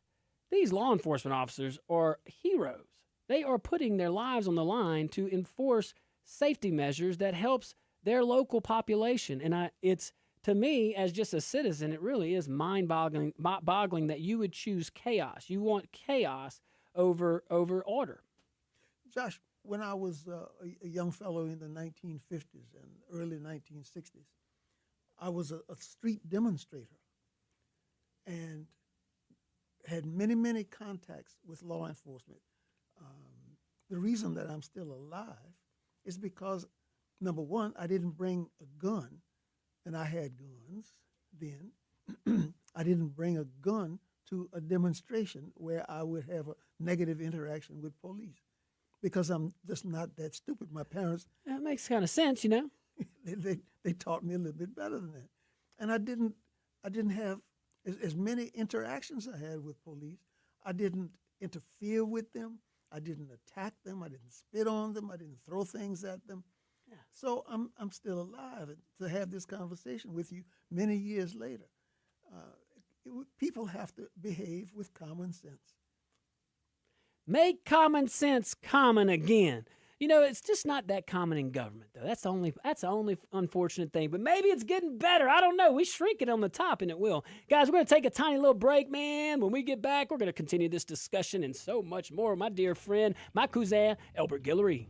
these law enforcement officers are heroes. They are putting their lives on the line to enforce safety measures that helps their local population. And it's, to me, as just a citizen, it really is mind-boggling that you would choose chaos. You want chaos over order. Josh, when I was a young fellow in the 1950s and early 1960s, I was a street demonstrator and had many, many contacts with law enforcement. The reason that I'm still alive is because, number one, I didn't bring a gun, and I had guns then. I didn't bring a gun to a demonstration where I would have a negative interaction with police because I'm just not that stupid. My parents, That makes kind of sense, you know? they taught me a little bit better than that. And I didn't have as many interactions I had with police. I didn't interfere with them. I didn't attack them. I didn't spit on them. I didn't throw things at them. Yeah. So I'm still alive to have this conversation with you many years later. People have to behave with common sense. Make common sense common again. You know, it's just not that common in government, though. That's the only unfortunate thing. But maybe it's getting better. I don't know. We shrink it on the top, and it will. Guys, we're going to take a tiny little break, man. When we get back, we're going to continue this discussion and so much more. My dear friend, my cousin, Elbert Guillory.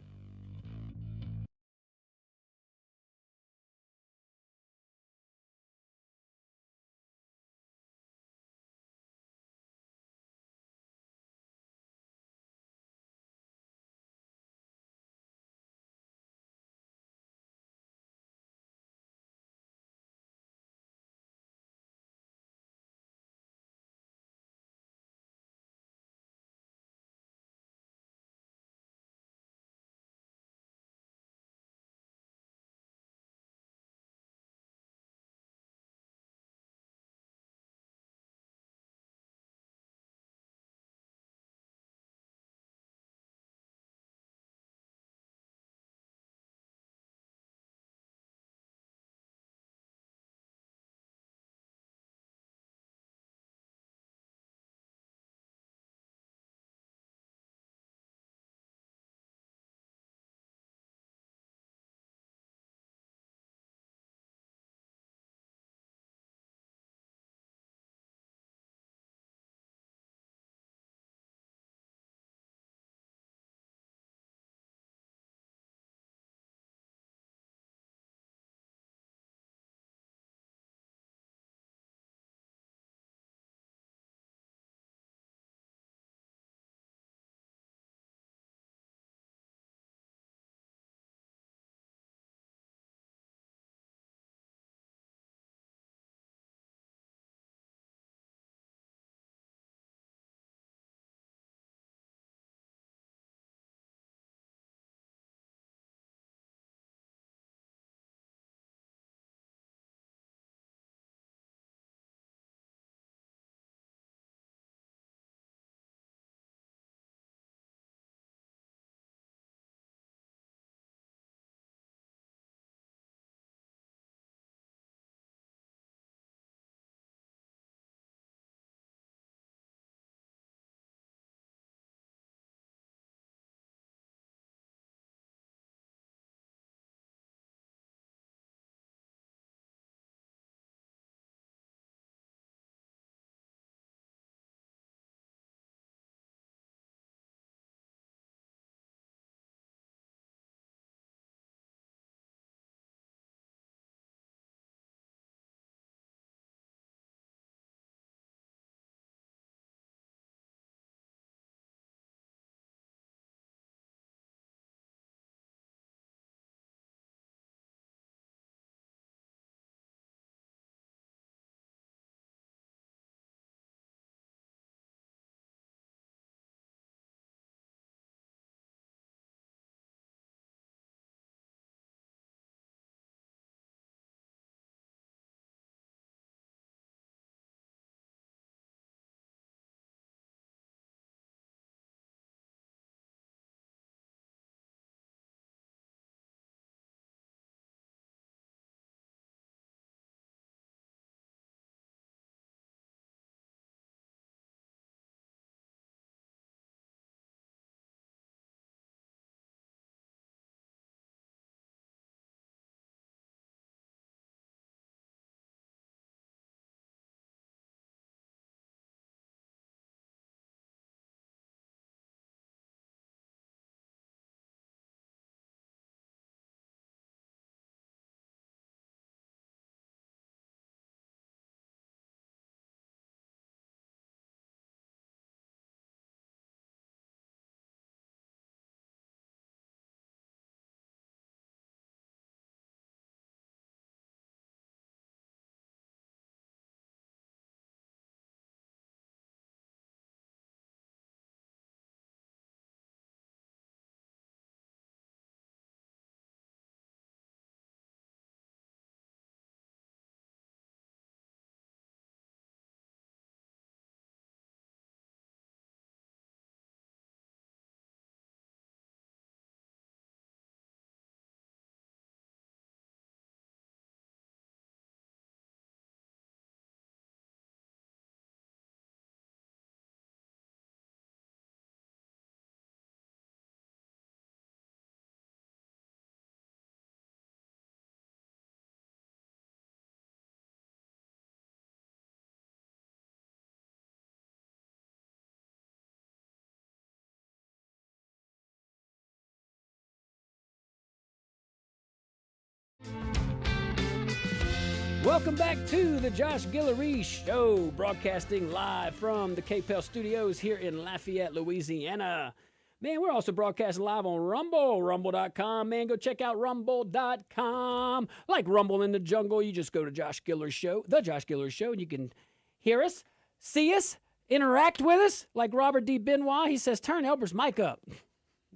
Welcome back to the Josh Guillory Show, broadcasting live from the KPEL studios here in Lafayette, Louisiana. Man, we're also broadcasting live on Rumble, rumble.com. Man, go check out rumble.com. Like Rumble in the Jungle, you just go to Josh Guillory Show, the Josh Guillory Show, and you can hear us, see us, interact with us. Like Robert D. Benoit, he says, turn Elber's mic up.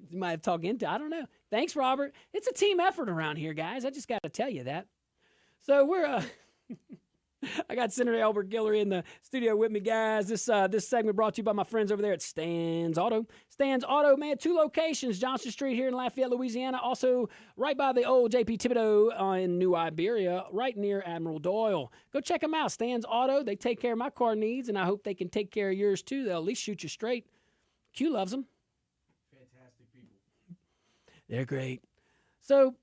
You might have talked into, I don't know. Thanks, Robert. It's a team effort around here, guys. I just got to tell you that. So we're, I got Senator Albert Guillory in the studio with me, guys. This segment brought to you by my friends over there at Stan's Auto. Stan's Auto, man, 2 locations, Johnson Street here in Lafayette, Louisiana. Also, right by the old J.P. Thibodeau in New Iberia, right near Admiral Doyle. Go check them out, Stan's Auto. They take care of my car needs, and I hope they can take care of yours, too. They'll at least shoot you straight. Q loves them. Fantastic people. They're great. So,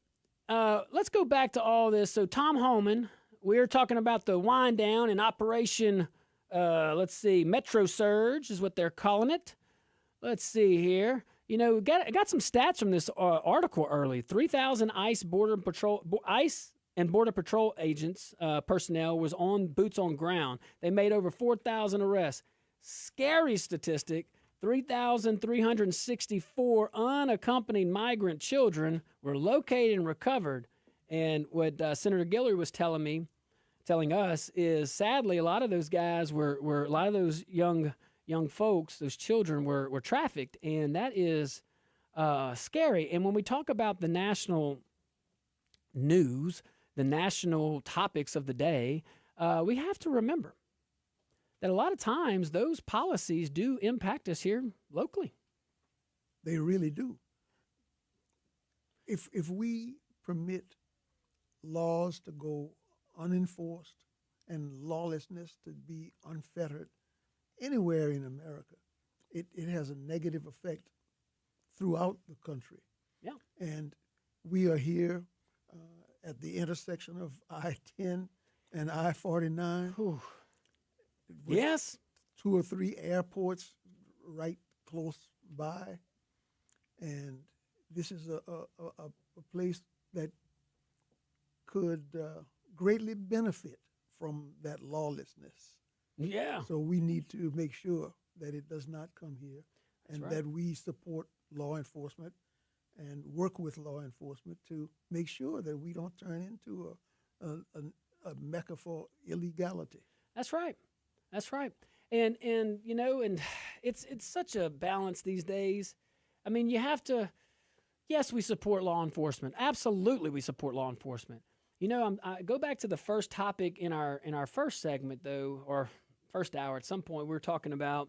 let's go back to all this. So Tom Holman, we're talking about the wind down in Operation, Metro Surge is what they're calling it. Let's see here. You know, I got some stats from this article early. 3,000 ICE and Border Patrol agents, personnel was on boots on ground. They made over 4,000 arrests. Scary statistic. 3,364 unaccompanied migrant children were located and recovered. And what Senator Guillory was telling us is, sadly, a lot of those guys were a lot of those young folks, those children were trafficked, and that is scary. And when we talk about the national news, the national topics of the day, we have to remember that a lot of times those policies do impact us here locally. They really do. If we permit laws to go unenforced and lawlessness to be unfettered anywhere in America, it has a negative effect throughout the country. Yeah. And we are here at the intersection of I-10 and I-49. Whew. With Yes. 2 or 3 airports right close by, and this is a place that could greatly benefit from that lawlessness. Yeah. So we need to make sure that it does not come here, and right. that we support law enforcement and work with law enforcement to make sure that we don't turn into a mecca for illegality. That's right. That's right. And you know, and it's such a balance these days. I mean, you have to, yes, we support law enforcement. Absolutely, we support law enforcement. You know, I go back to the first topic in our first segment, though, or first hour. At some point, we were talking about,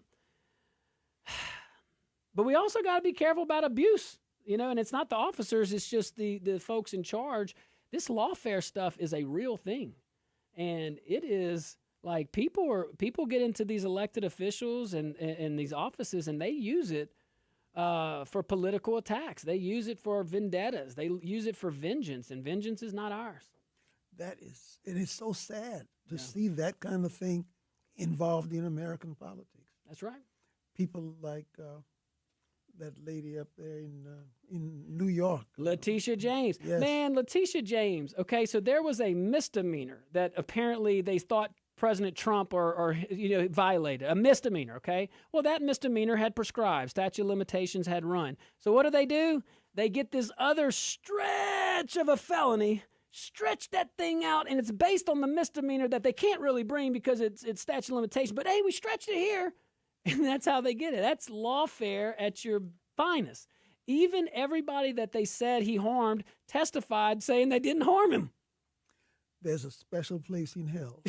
but we also got to be careful about abuse. You know, and it's not the officers; it's just the folks in charge. This lawfare stuff is a real thing, and it is. Like people get into these elected officials and these offices, and they use it for political attacks. They use it for vendettas. They use it for vengeance, and vengeance is not ours. It is so sad to see that kind of thing involved in American politics. That's right. People like that lady up there in New York, Letitia James. Yes. Man, Letitia James. Okay, so there was a misdemeanor that apparently they thought President Trump or violated, a misdemeanor, okay? Well, that misdemeanor had prescribed. Statute of limitations had run. So what do? They get this other stretch of a felony, stretch that thing out, and it's based on the misdemeanor that they can't really bring because it's statute of limitation. But, hey, we stretched it here, and that's how they get it. That's lawfare at your finest. Even everybody that they said he harmed testified saying they didn't harm him. There's a special place in hell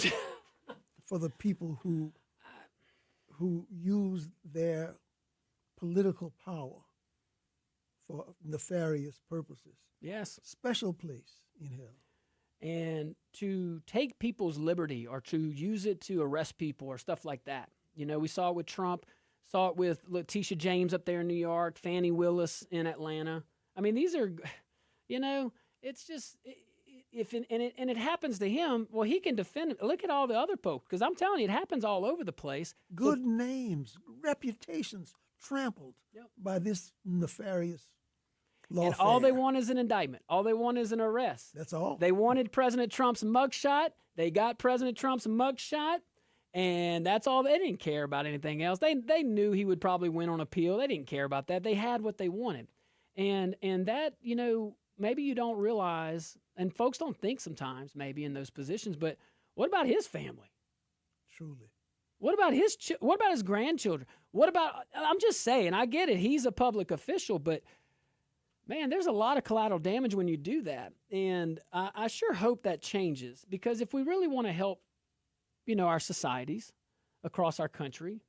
for the people who use their political power for nefarious purposes. Yes. Special place in hell. And to take people's liberty or to use it to arrest people or stuff like that. You know, we saw it with Trump, saw it with Letitia James up there in New York, Fannie Willis in Atlanta. I mean, these are, you know, it's just... It happens to him, well, he can defend it. Look at all the other folks, because I'm telling you, it happens all over the place. Good names, reputations trampled by this nefarious And all they Lawfare. want is an indictment. All they want is an arrest. That's all. They wanted President Trump's mugshot. They got President Trump's mugshot, and that's all. They didn't care about anything else. They knew he would probably win on appeal. They didn't care about that. They had what they wanted. And that, maybe you don't realize, and folks don't think sometimes maybe in those positions, but what about his family? Truly. What about what about his grandchildren? What about, I'm just saying, I get it. He's a public official, but man, there's a lot of collateral damage when you do that. And I sure hope that changes, because if we really want to help, our societies across our country,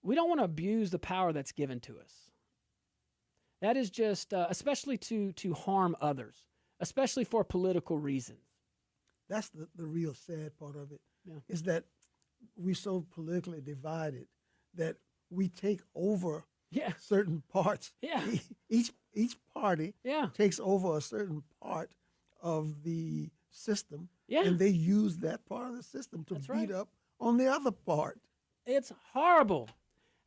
we don't want to abuse the power that's given to us. That is just, especially to harm others, especially for political reasons. That's the real sad part of it, Yeah. is that we're so politically divided that we take over Yeah. certain parts. Yeah. Each party Yeah. takes over a certain part of the system, Yeah. and they use that part of the system to That's beat right. up on the other part. It's horrible.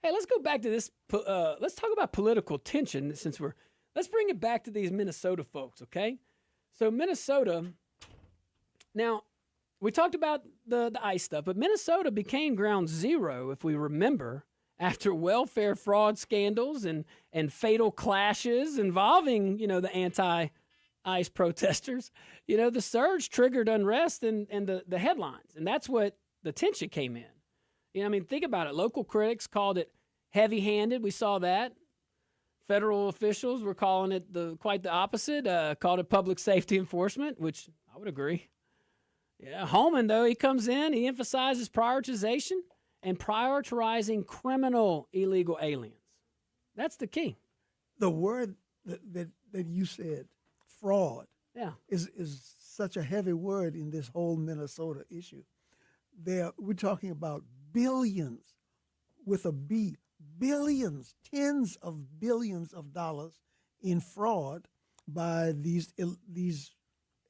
Hey, let's go back to this. Let's talk about political tension let's bring it back to these Minnesota folks, okay? So Minnesota, now we talked about the ICE stuff, but Minnesota became ground zero, if we remember, after welfare fraud scandals and fatal clashes involving, the anti-ICE protesters. The surge triggered unrest and the headlines, and that's what the tension came in. Think about it. Local critics called it heavy-handed. We saw that. Federal officials were calling it quite the opposite, called it public safety enforcement, which I would agree. Yeah, Holman, though, he comes in, he emphasizes prioritization and prioritizing criminal illegal aliens. That's the key. The word that you said, fraud, Yeah. is such a heavy word in this whole Minnesota issue. We're talking about billions, with a B, billions, tens of billions of dollars in fraud by these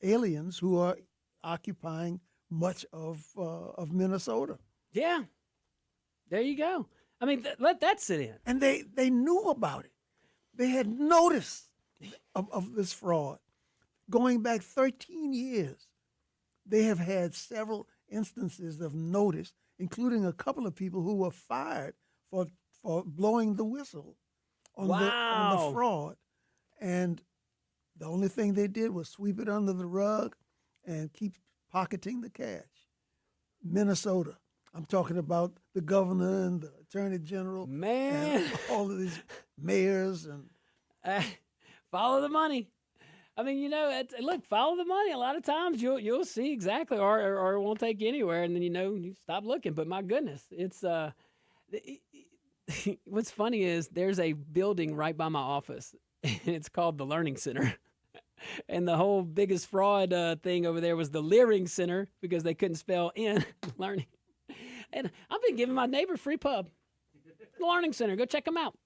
aliens who are occupying much of Minnesota. Yeah. There you go. Let that sit in. And they knew about it. They had notice of this fraud. Going back 13 years, they have had several instances of notice, including a couple of people who were fired for blowing the whistle on the fraud. And the only thing they did was sweep it under the rug and keep pocketing the cash. Minnesota. I'm talking about the governor and the attorney general. Man. And all of these mayors. And Follow the money. Look, follow the money. A lot of times you'll see exactly, or it won't take you anywhere, and then you stop looking. But my goodness, it's what's funny is there's a building right by my office, and it's called the Learning Center. And the whole biggest fraud thing over there was the Leering Center, because they couldn't spell in learning. And I've been giving my neighbor free pub. The Learning Center, go check them out.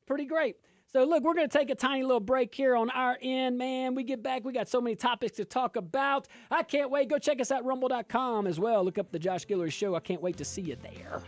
Pretty great. So, look, we're going to take a tiny little break here on our end, man. We get back. We got so many topics to talk about. I can't wait. Go check us out, rumble.com as well. Look up The Josh Guillory Show. I can't wait to see you there.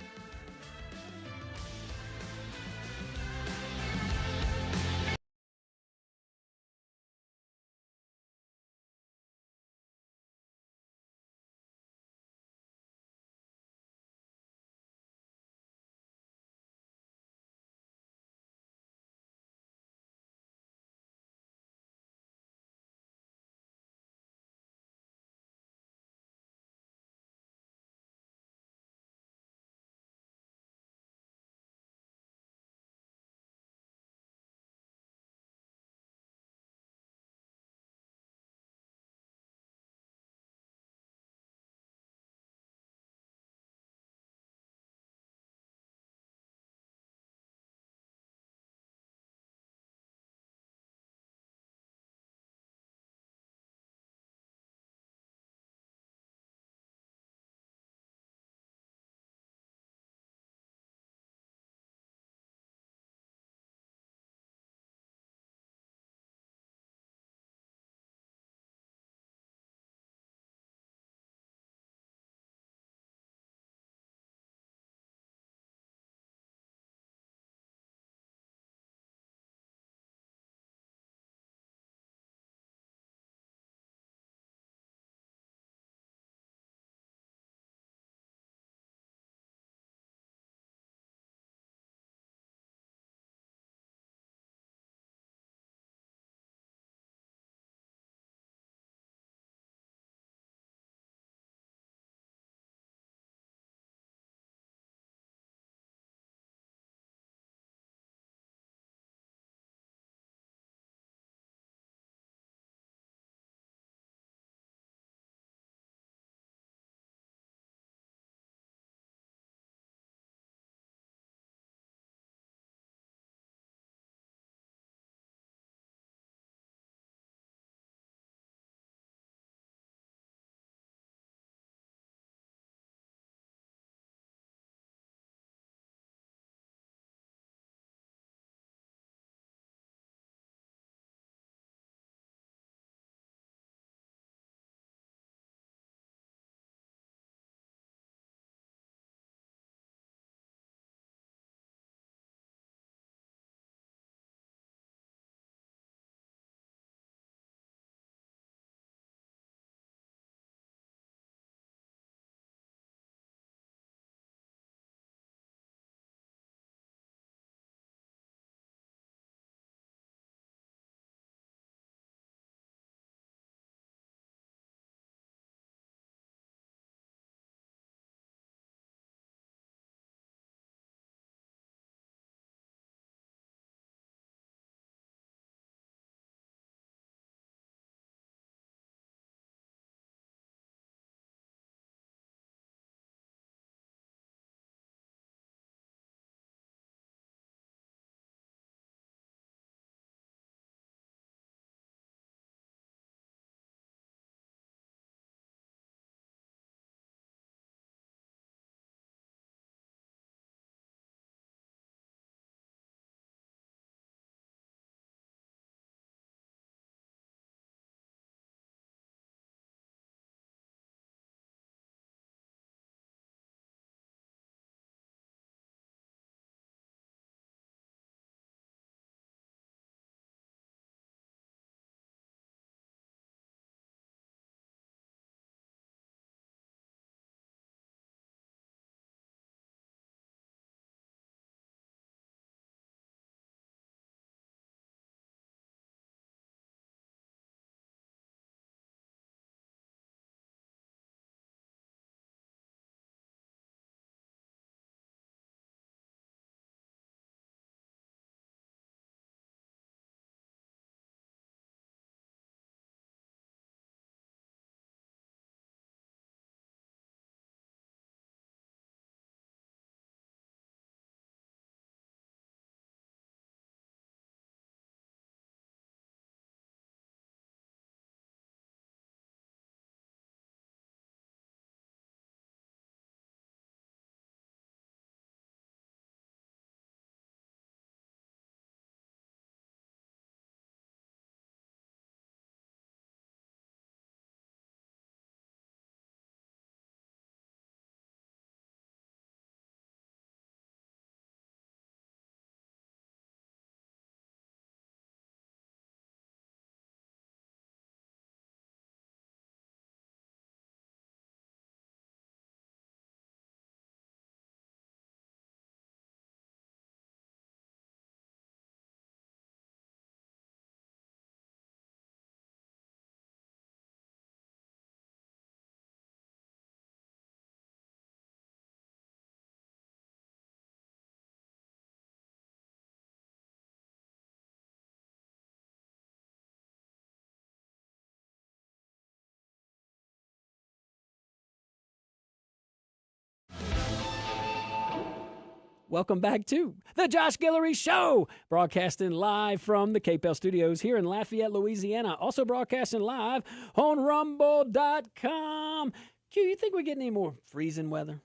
Welcome back to the Josh Guillory Show, broadcasting live from the KPEL studios here in Lafayette, Louisiana. Also broadcasting live on rumble.com. Q, you think we're getting any more freezing weather?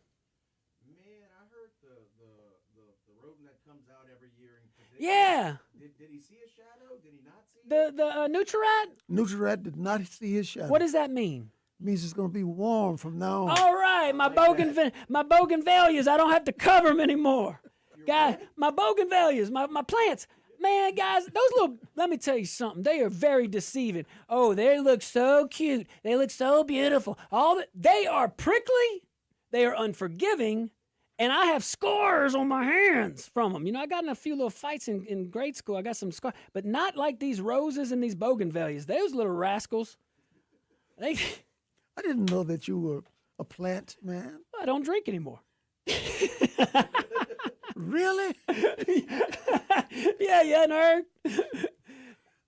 Man, I heard the rodent that comes out every year and predicts. Yeah. Did he see a shadow? Did he not see The Nutrirat? Nutrirat did not see his shadow. What does that mean? Means it's going to be warm from now on. All right, my bougainvilleas, I don't have to cover them anymore. Guys, my bougainvilleas, my plants. Man, guys, those little, let me tell you something. They are very deceiving. Oh, they look so cute. They look so beautiful. They are prickly. They are unforgiving. And I have scars on my hands from them. You know, I got in a few little fights in grade school. I got some scars. But not like these roses and these bougainvilleas. Those little rascals. I didn't know that you were a plant man. I don't drink anymore. Really? Yeah, nerd.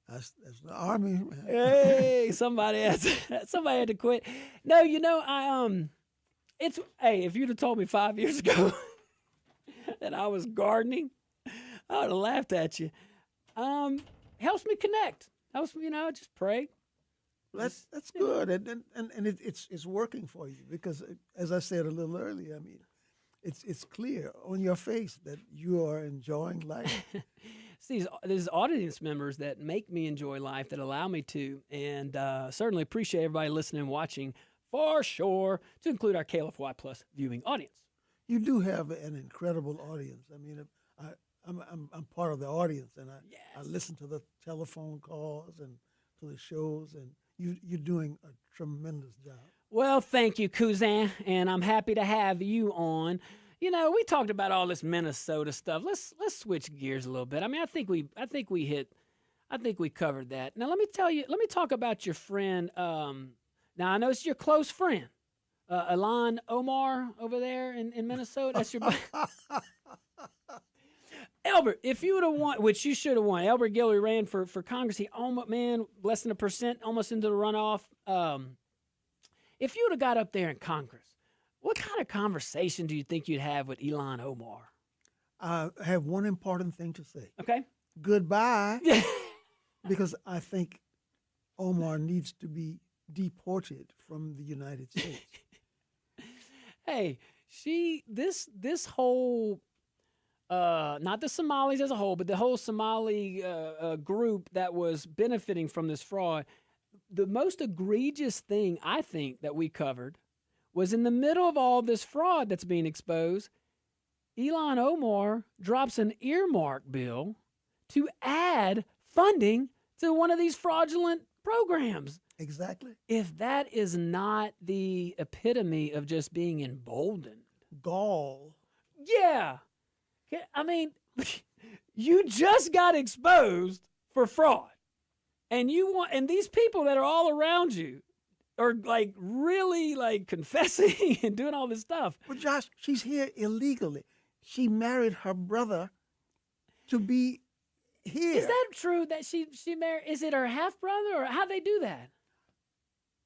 That's the army, man. Hey, somebody had to quit. No, you know, if you'd have told me 5 years ago that I was gardening, I would have laughed at you. Helps me connect. Helps me, just pray. That's good, and it's working for you because, as I said a little earlier, I mean, it's clear on your face that you are enjoying life. See, there's audience members that make me enjoy life, that allow me to, and certainly appreciate everybody listening and watching for sure, to include our KLFY Plus viewing audience. You do have an incredible audience. I mean, I'm part of the audience, and I listen to the telephone calls and to the shows, and you're doing a tremendous job. Well, thank you, Cousin, and I'm happy to have you on. You know, we talked about all this Minnesota stuff. Let's switch gears a little bit. I mean, I think we covered that. Now, let me talk about your friend. Now, I know it's your close friend, Ilhan Omar over there in Minnesota. That's your Albert, if you would have won, which you should have won, Albert Guillory ran for Congress. He almost, less than 1%, almost into the runoff. If you would have got up there in Congress, what kind of conversation do you think you'd have with Ilhan Omar? I have one important thing to say. Okay. Goodbye. Because I think Omar needs to be deported from the United States. Hey, this whole, not the Somalis as a whole, but the whole Somali group that was benefiting from this fraud, the most egregious thing I think that we covered was in the middle of all this fraud that's being exposed, Ilhan Omar drops an earmark bill to add funding to one of these fraudulent programs. Exactly. If that is not the epitome of just being emboldened. Gall. Yeah. I mean, you just got exposed for fraud. And these people that are all around you are like really like confessing and doing all this stuff. Well, Josh, she's here illegally. She married her brother to be here. Is that true that she married? Is it her half brother or how'd they do that?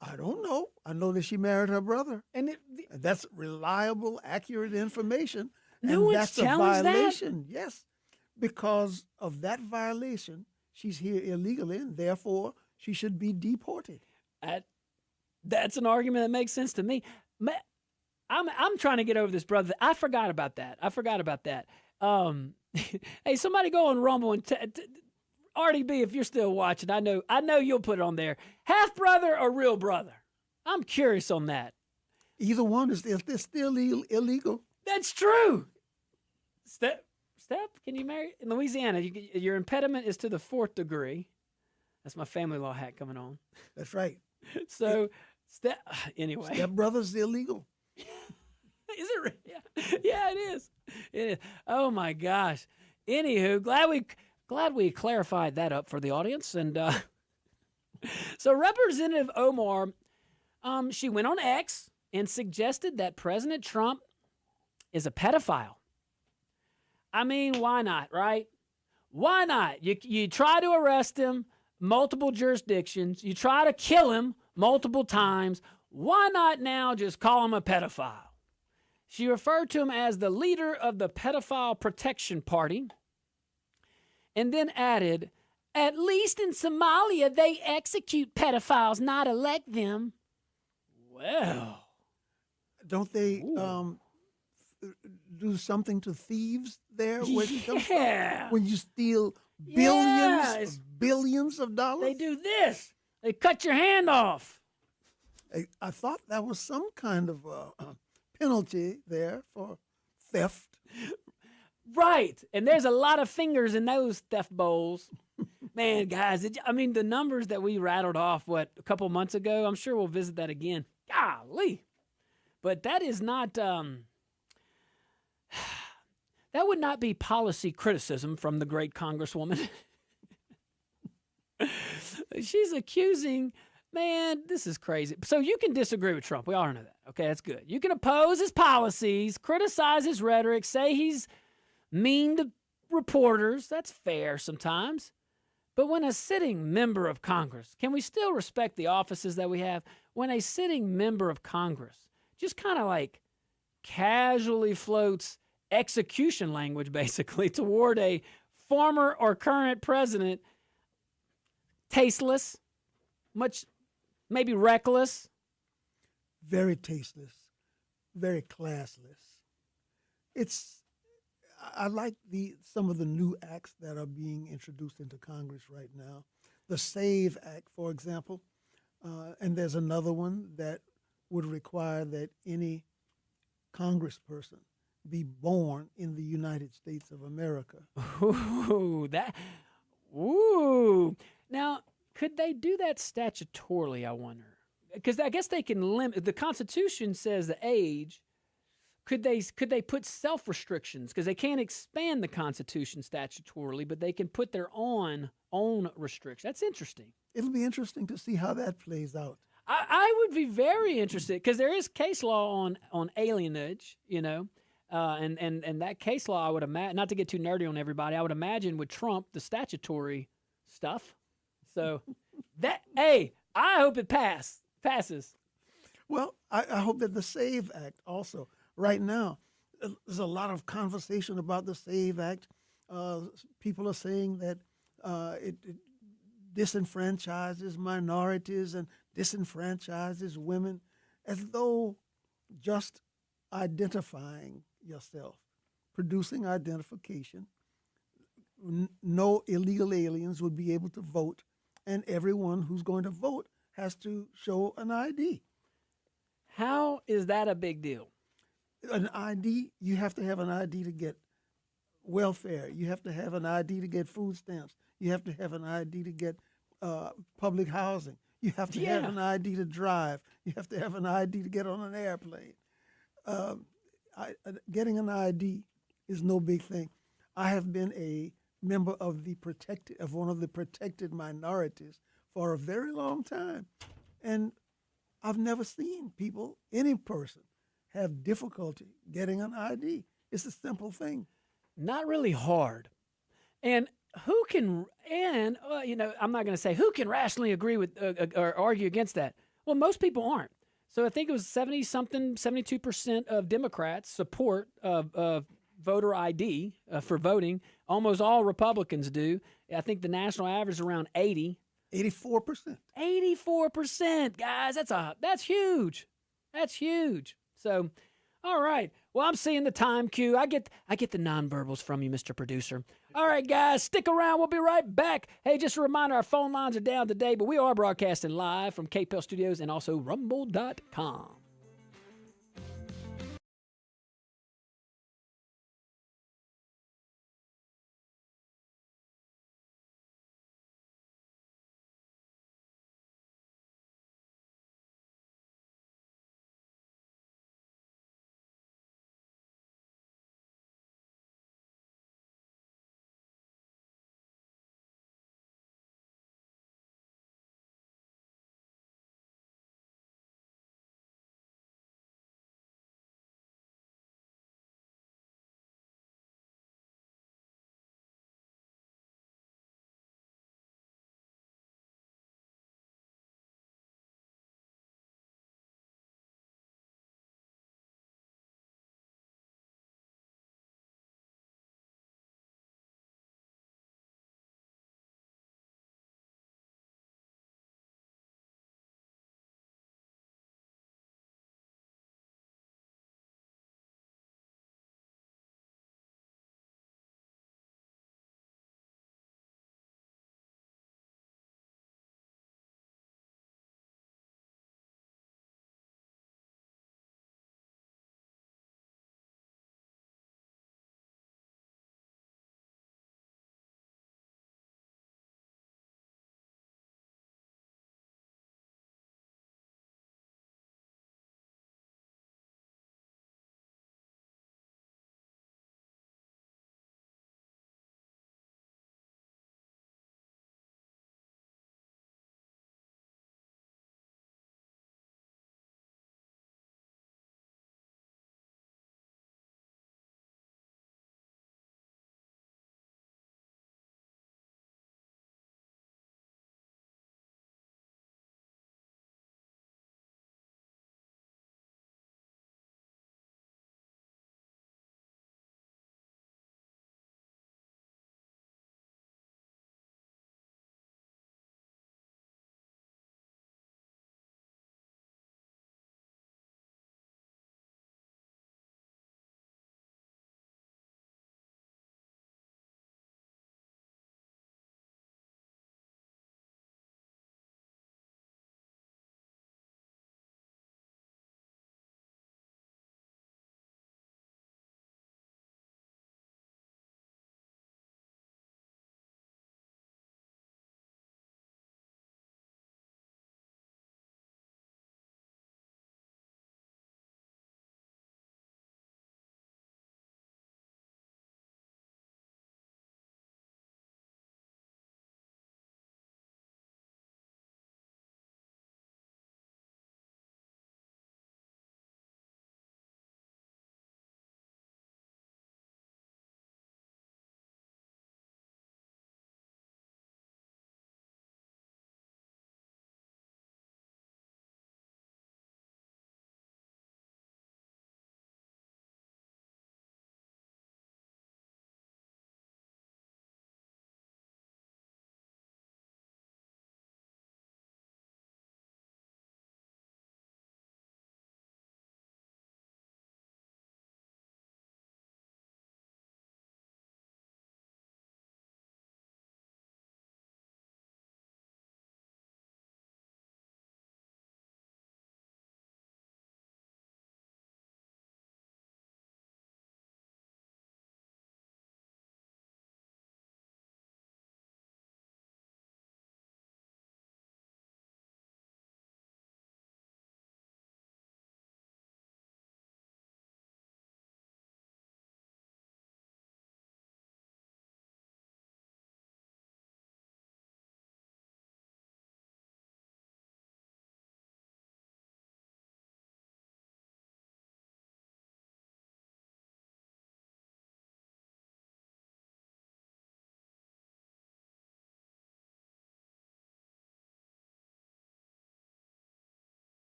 I don't know. I know that she married her brother. And that's reliable, accurate information. No and one's that's a challenged violation. Yes. Because of that violation, she's here illegally, and therefore she should be deported. That's an argument that makes sense to me. I'm trying to get over this, brother. I forgot about that. Hey, somebody go on Rumble and RDB, if you're still watching, I know you'll put it on there. Half brother or real brother? I'm curious on that. Either one is still illegal. That's true. Step, can you marry in Louisiana? Your impediment is to the 4th degree. That's my family law hat coming on. That's right. So, anyway. Step brother's illegal. Is it? Yeah, it is. It is. Oh my gosh. Anywho, glad we clarified that up for the audience. And so Representative Omar, she went on X and suggested that President Trump is a pedophile. I mean, why not, right? Why not? You try to arrest him, multiple jurisdictions. You try to kill him multiple times. Why not now just call him a pedophile? She referred to him as the leader of the pedophile protection party and then added, at least in Somalia, they execute pedophiles, not elect them. Well. Don't they do something to thieves there where she comes from? When you steal billions of dollars? They do this. They cut your hand off. I thought that was some kind of penalty there for theft. Right. And there's a lot of fingers in those theft bowls. Man, guys, the numbers that we rattled off, a couple months ago, I'm sure we'll visit that again. Golly. But that is not, that would not be policy criticism from the great Congresswoman. She's accusing, man, this is crazy. So you can disagree with Trump. We all know that. Okay, that's good. You can oppose his policies, criticize his rhetoric, say he's mean to reporters. That's fair sometimes. But when a sitting member of Congress, can we still respect the offices that we have? When a sitting member of Congress just kind of like casually floats execution language, basically, toward a former or current president, tasteless, much maybe reckless. Very tasteless, very classless. I like some of the new acts that are being introduced into Congress right now. The SAVE Act, for example, and there's another one that would require that any congressperson be born in the United States of America. Ooh. Now, could they do that statutorily, I wonder? Because I guess they can limit, the Constitution says the age. Could they put self-restrictions? Because they can't expand the Constitution statutorily, but they can put their own restrictions. That's interesting. It'll be interesting to see how that plays out. I would be very interested because there is case law on alienage, and that case law, I would imagine, not to get too nerdy on everybody, I would imagine would trump the statutory stuff. So I hope it passes. Well, I hope that the SAVE Act also. Right now, there's a lot of conversation about the SAVE Act. People are saying that it disenfranchises minorities and disenfranchises women, as though just identifying yourself, producing identification, no illegal aliens would be able to vote, and everyone who's going to vote has to show an ID. How is that a big deal? An ID, you have to have an ID to get welfare. You have to have an ID to get food stamps. You have to have an ID to get public housing. You have to have an ID to drive. You have to have an ID to get on an airplane. Getting an ID is no big thing. I have been a member of one of the protected minorities for a very long time, and I've never seen any person, have difficulty getting an ID. It's a simple thing. Not really hard. And I'm not going to say who can rationally agree with or argue against that. Well, most people aren't. So I think it was 72% of Democrats support voter ID for voting. Almost all Republicans do. I think the national average is around 80. 84%. 84%, guys. That's huge. That's huge. So, all right. Well, I'm seeing the time cue. I get the nonverbals from you, Mr. Producer. All right, guys, stick around. We'll be right back. Hey, just a reminder, our phone lines are down today, but we are broadcasting live from KPEL Studios and also rumble.com.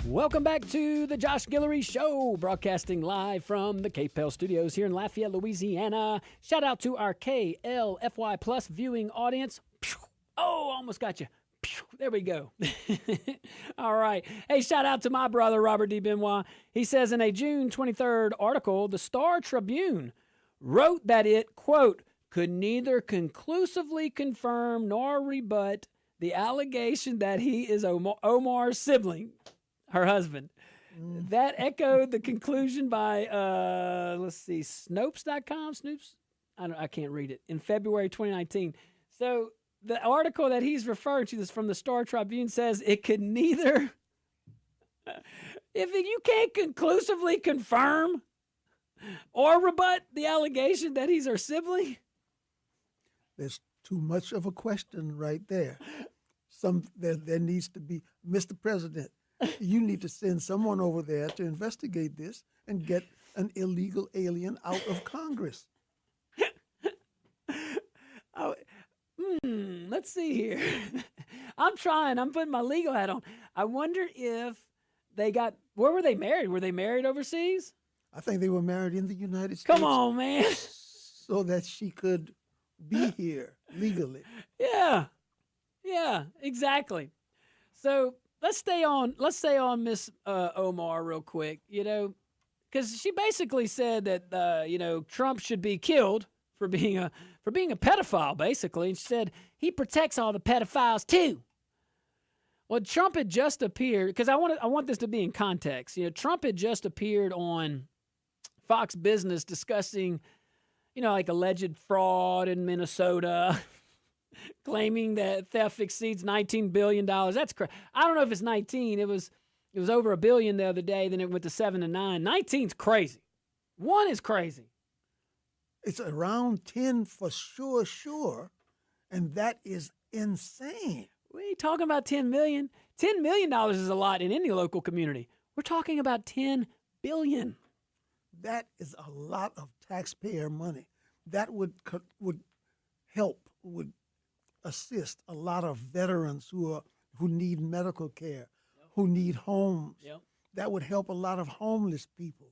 Welcome back to the Josh Guillory Show, broadcasting live from the KPEL studios here in Lafayette, Louisiana. Shout out to our KLFY Plus viewing audience. Oh, almost got you. There we go. All right. Hey, shout out to my brother, Robert D. Benoit. He says in a June 23rd article, the Star Tribune wrote that it, quote, could neither conclusively confirm nor rebut the allegation that he is Omar's sibling, her husband. That echoed the conclusion by, Snopes.com, Snoops? I can't read it, in February 2019. So the article that he's referring to, this from the Star Tribune, says it could neither, if you can't conclusively confirm or rebut the allegation that he's her sibling. There's too much of a question right there. There needs to be, Mr. President, you need to send someone over there to investigate this and get an illegal alien out of Congress. Let's see here. I'm putting my legal hat on. I wonder if where were they married? Were they married overseas? I think they were married in the United States. Come on, man. So that she could be here legally. Yeah, exactly. So let's stay on Miss Omar real quick, because she basically said that, Trump should be killed for being a pedophile, basically. And she said he protects all the pedophiles too. Well, Trump had just appeared, because I want this to be in context. Trump had just appeared on Fox Business discussing, like alleged fraud in Minnesota, claiming that theft exceeds $19 billion. That's crazy. I don't know if it's 19. It was over $1 billion the other day. Then it went to 7 and 9. 19's crazy. 1 is crazy. It's around 10 for sure, and that is insane. We ain't talking about $10 million. $10 million is a lot in any local community. We're talking about $10 billion. That is a lot of taxpayer money. That would help, would assist a lot of veterans who need medical care, who need homes. Yep. That would help a lot of homeless people.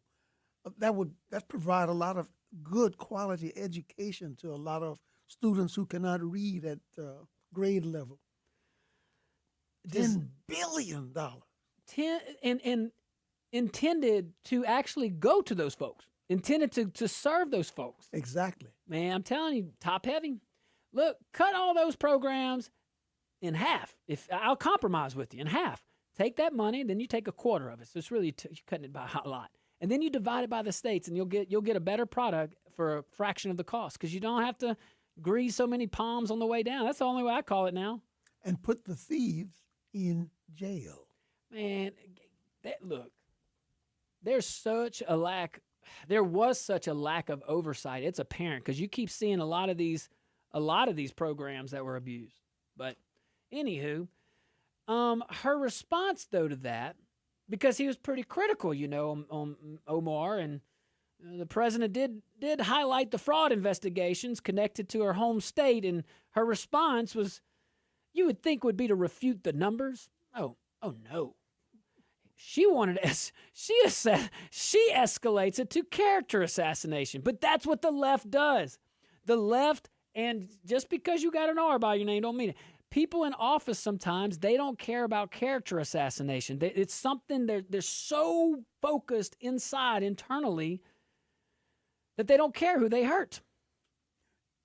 That provide a lot of good quality education to a lot of students who cannot read at grade level. $10 billion. And intended to actually go to those folks, intended to serve those folks. Exactly. Man, I'm telling you, top heavy. Look, cut all those programs in half. If I'll compromise with you, in half. Take that money, then you take a quarter of it. So it's really you're cutting it by a lot. And then you divide it by the states, and you'll get a better product for a fraction of the cost, because you don't have to grease so many palms on the way down. That's the only way I call it now. And put the thieves in jail. Man, look, there's such a lack. There was such a lack of oversight. It's apparent, because you keep seeing a lot of these programs that were abused. But anywho, her response though to that, because he was pretty critical, on Omar, and the president did highlight the fraud investigations connected to her home state, and her response was, you would think would be to refute the numbers. Oh no. She escalates it to character assassination, but that's what the left does. The left, and just because you got an R by your name don't mean it. People in office sometimes, they don't care about character assassination. It's something they're so focused internally, that they don't care who they hurt.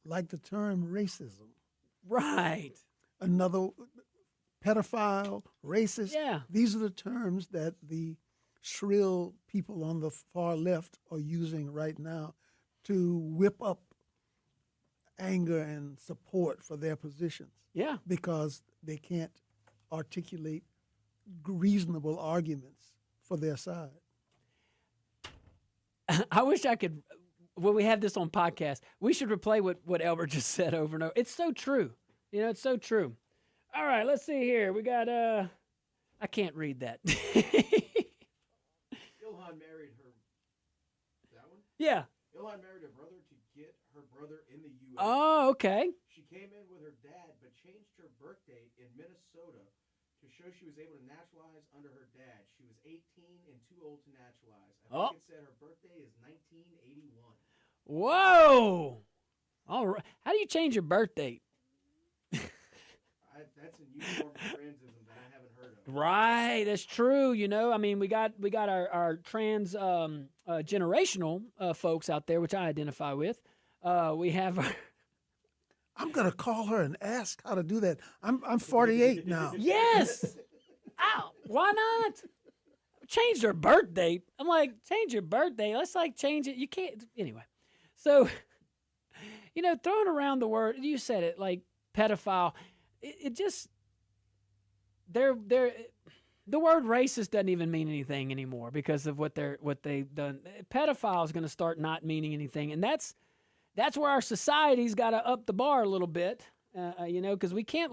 Like the term racism. Right. Another pedophile, racist. Yeah. These are the terms that the shrill people on the far left are using right now to whip up anger and support for their positions. Yeah. Because they can't articulate reasonable arguments for their side. I wish I could, when we have this on podcast, we should replay what Albert just said over and over. It's so true. It's so true. All right, let's see here. We got, I can't read that. Ilhan married her, that one? Yeah. Ilhan married her brother to get her brother in the U.S. Oh, okay. She came in with her dad, but changed her birth date in Minnesota to show she was able to naturalize under her dad. She was 18 and too old to naturalize. I Oh. think it said her birthday is 1981. Whoa! All right. How do you change your birth date? That's a new form of transism that I haven't heard of. Right, that's true. You know, I mean, we got our trans generational folks out there, which I identify with. We have our I'm gonna call her and ask how to do that. I'm 48 now. yes. Ow, why not? Change their birth date. I'm like, change your birthday. Let's like change it. You can't anyway. So, you know, throwing around the word, you said it, like pedophile. It just the word racist doesn't even mean anything anymore because of what they've done. Pedophile is going to start not meaning anything, and that's where our society's got to up the bar a little bit, you know, because we can't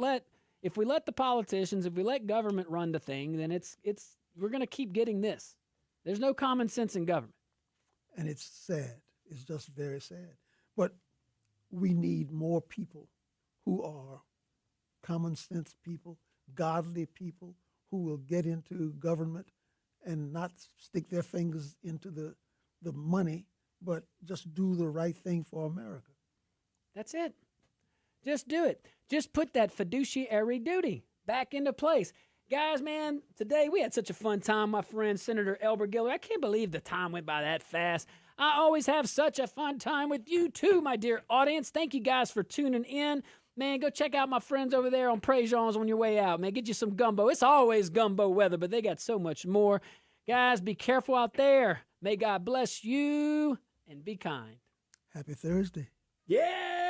if we let the politicians, if we let government run the thing, then we're going to keep getting this. There's no common sense in government. And it's sad. It's just very sad. But we need more people who are common sense people, godly people who will get into government and not stick their fingers into the money, but just do the right thing for America. That's it. Just do it. Just put that fiduciary duty back into place. Guys, man, today we had such a fun time, my friend Senator Elbert Giller. I can't believe the time went by that fast. I always have such a fun time with you too, my dear audience. Thank you guys for tuning in. Man, go check out my friends over there on Préjean's on your way out. Man, get you some gumbo. It's always gumbo weather, but they got so much more. Guys, be careful out there. May God bless you and be kind. Happy Thursday. Yeah!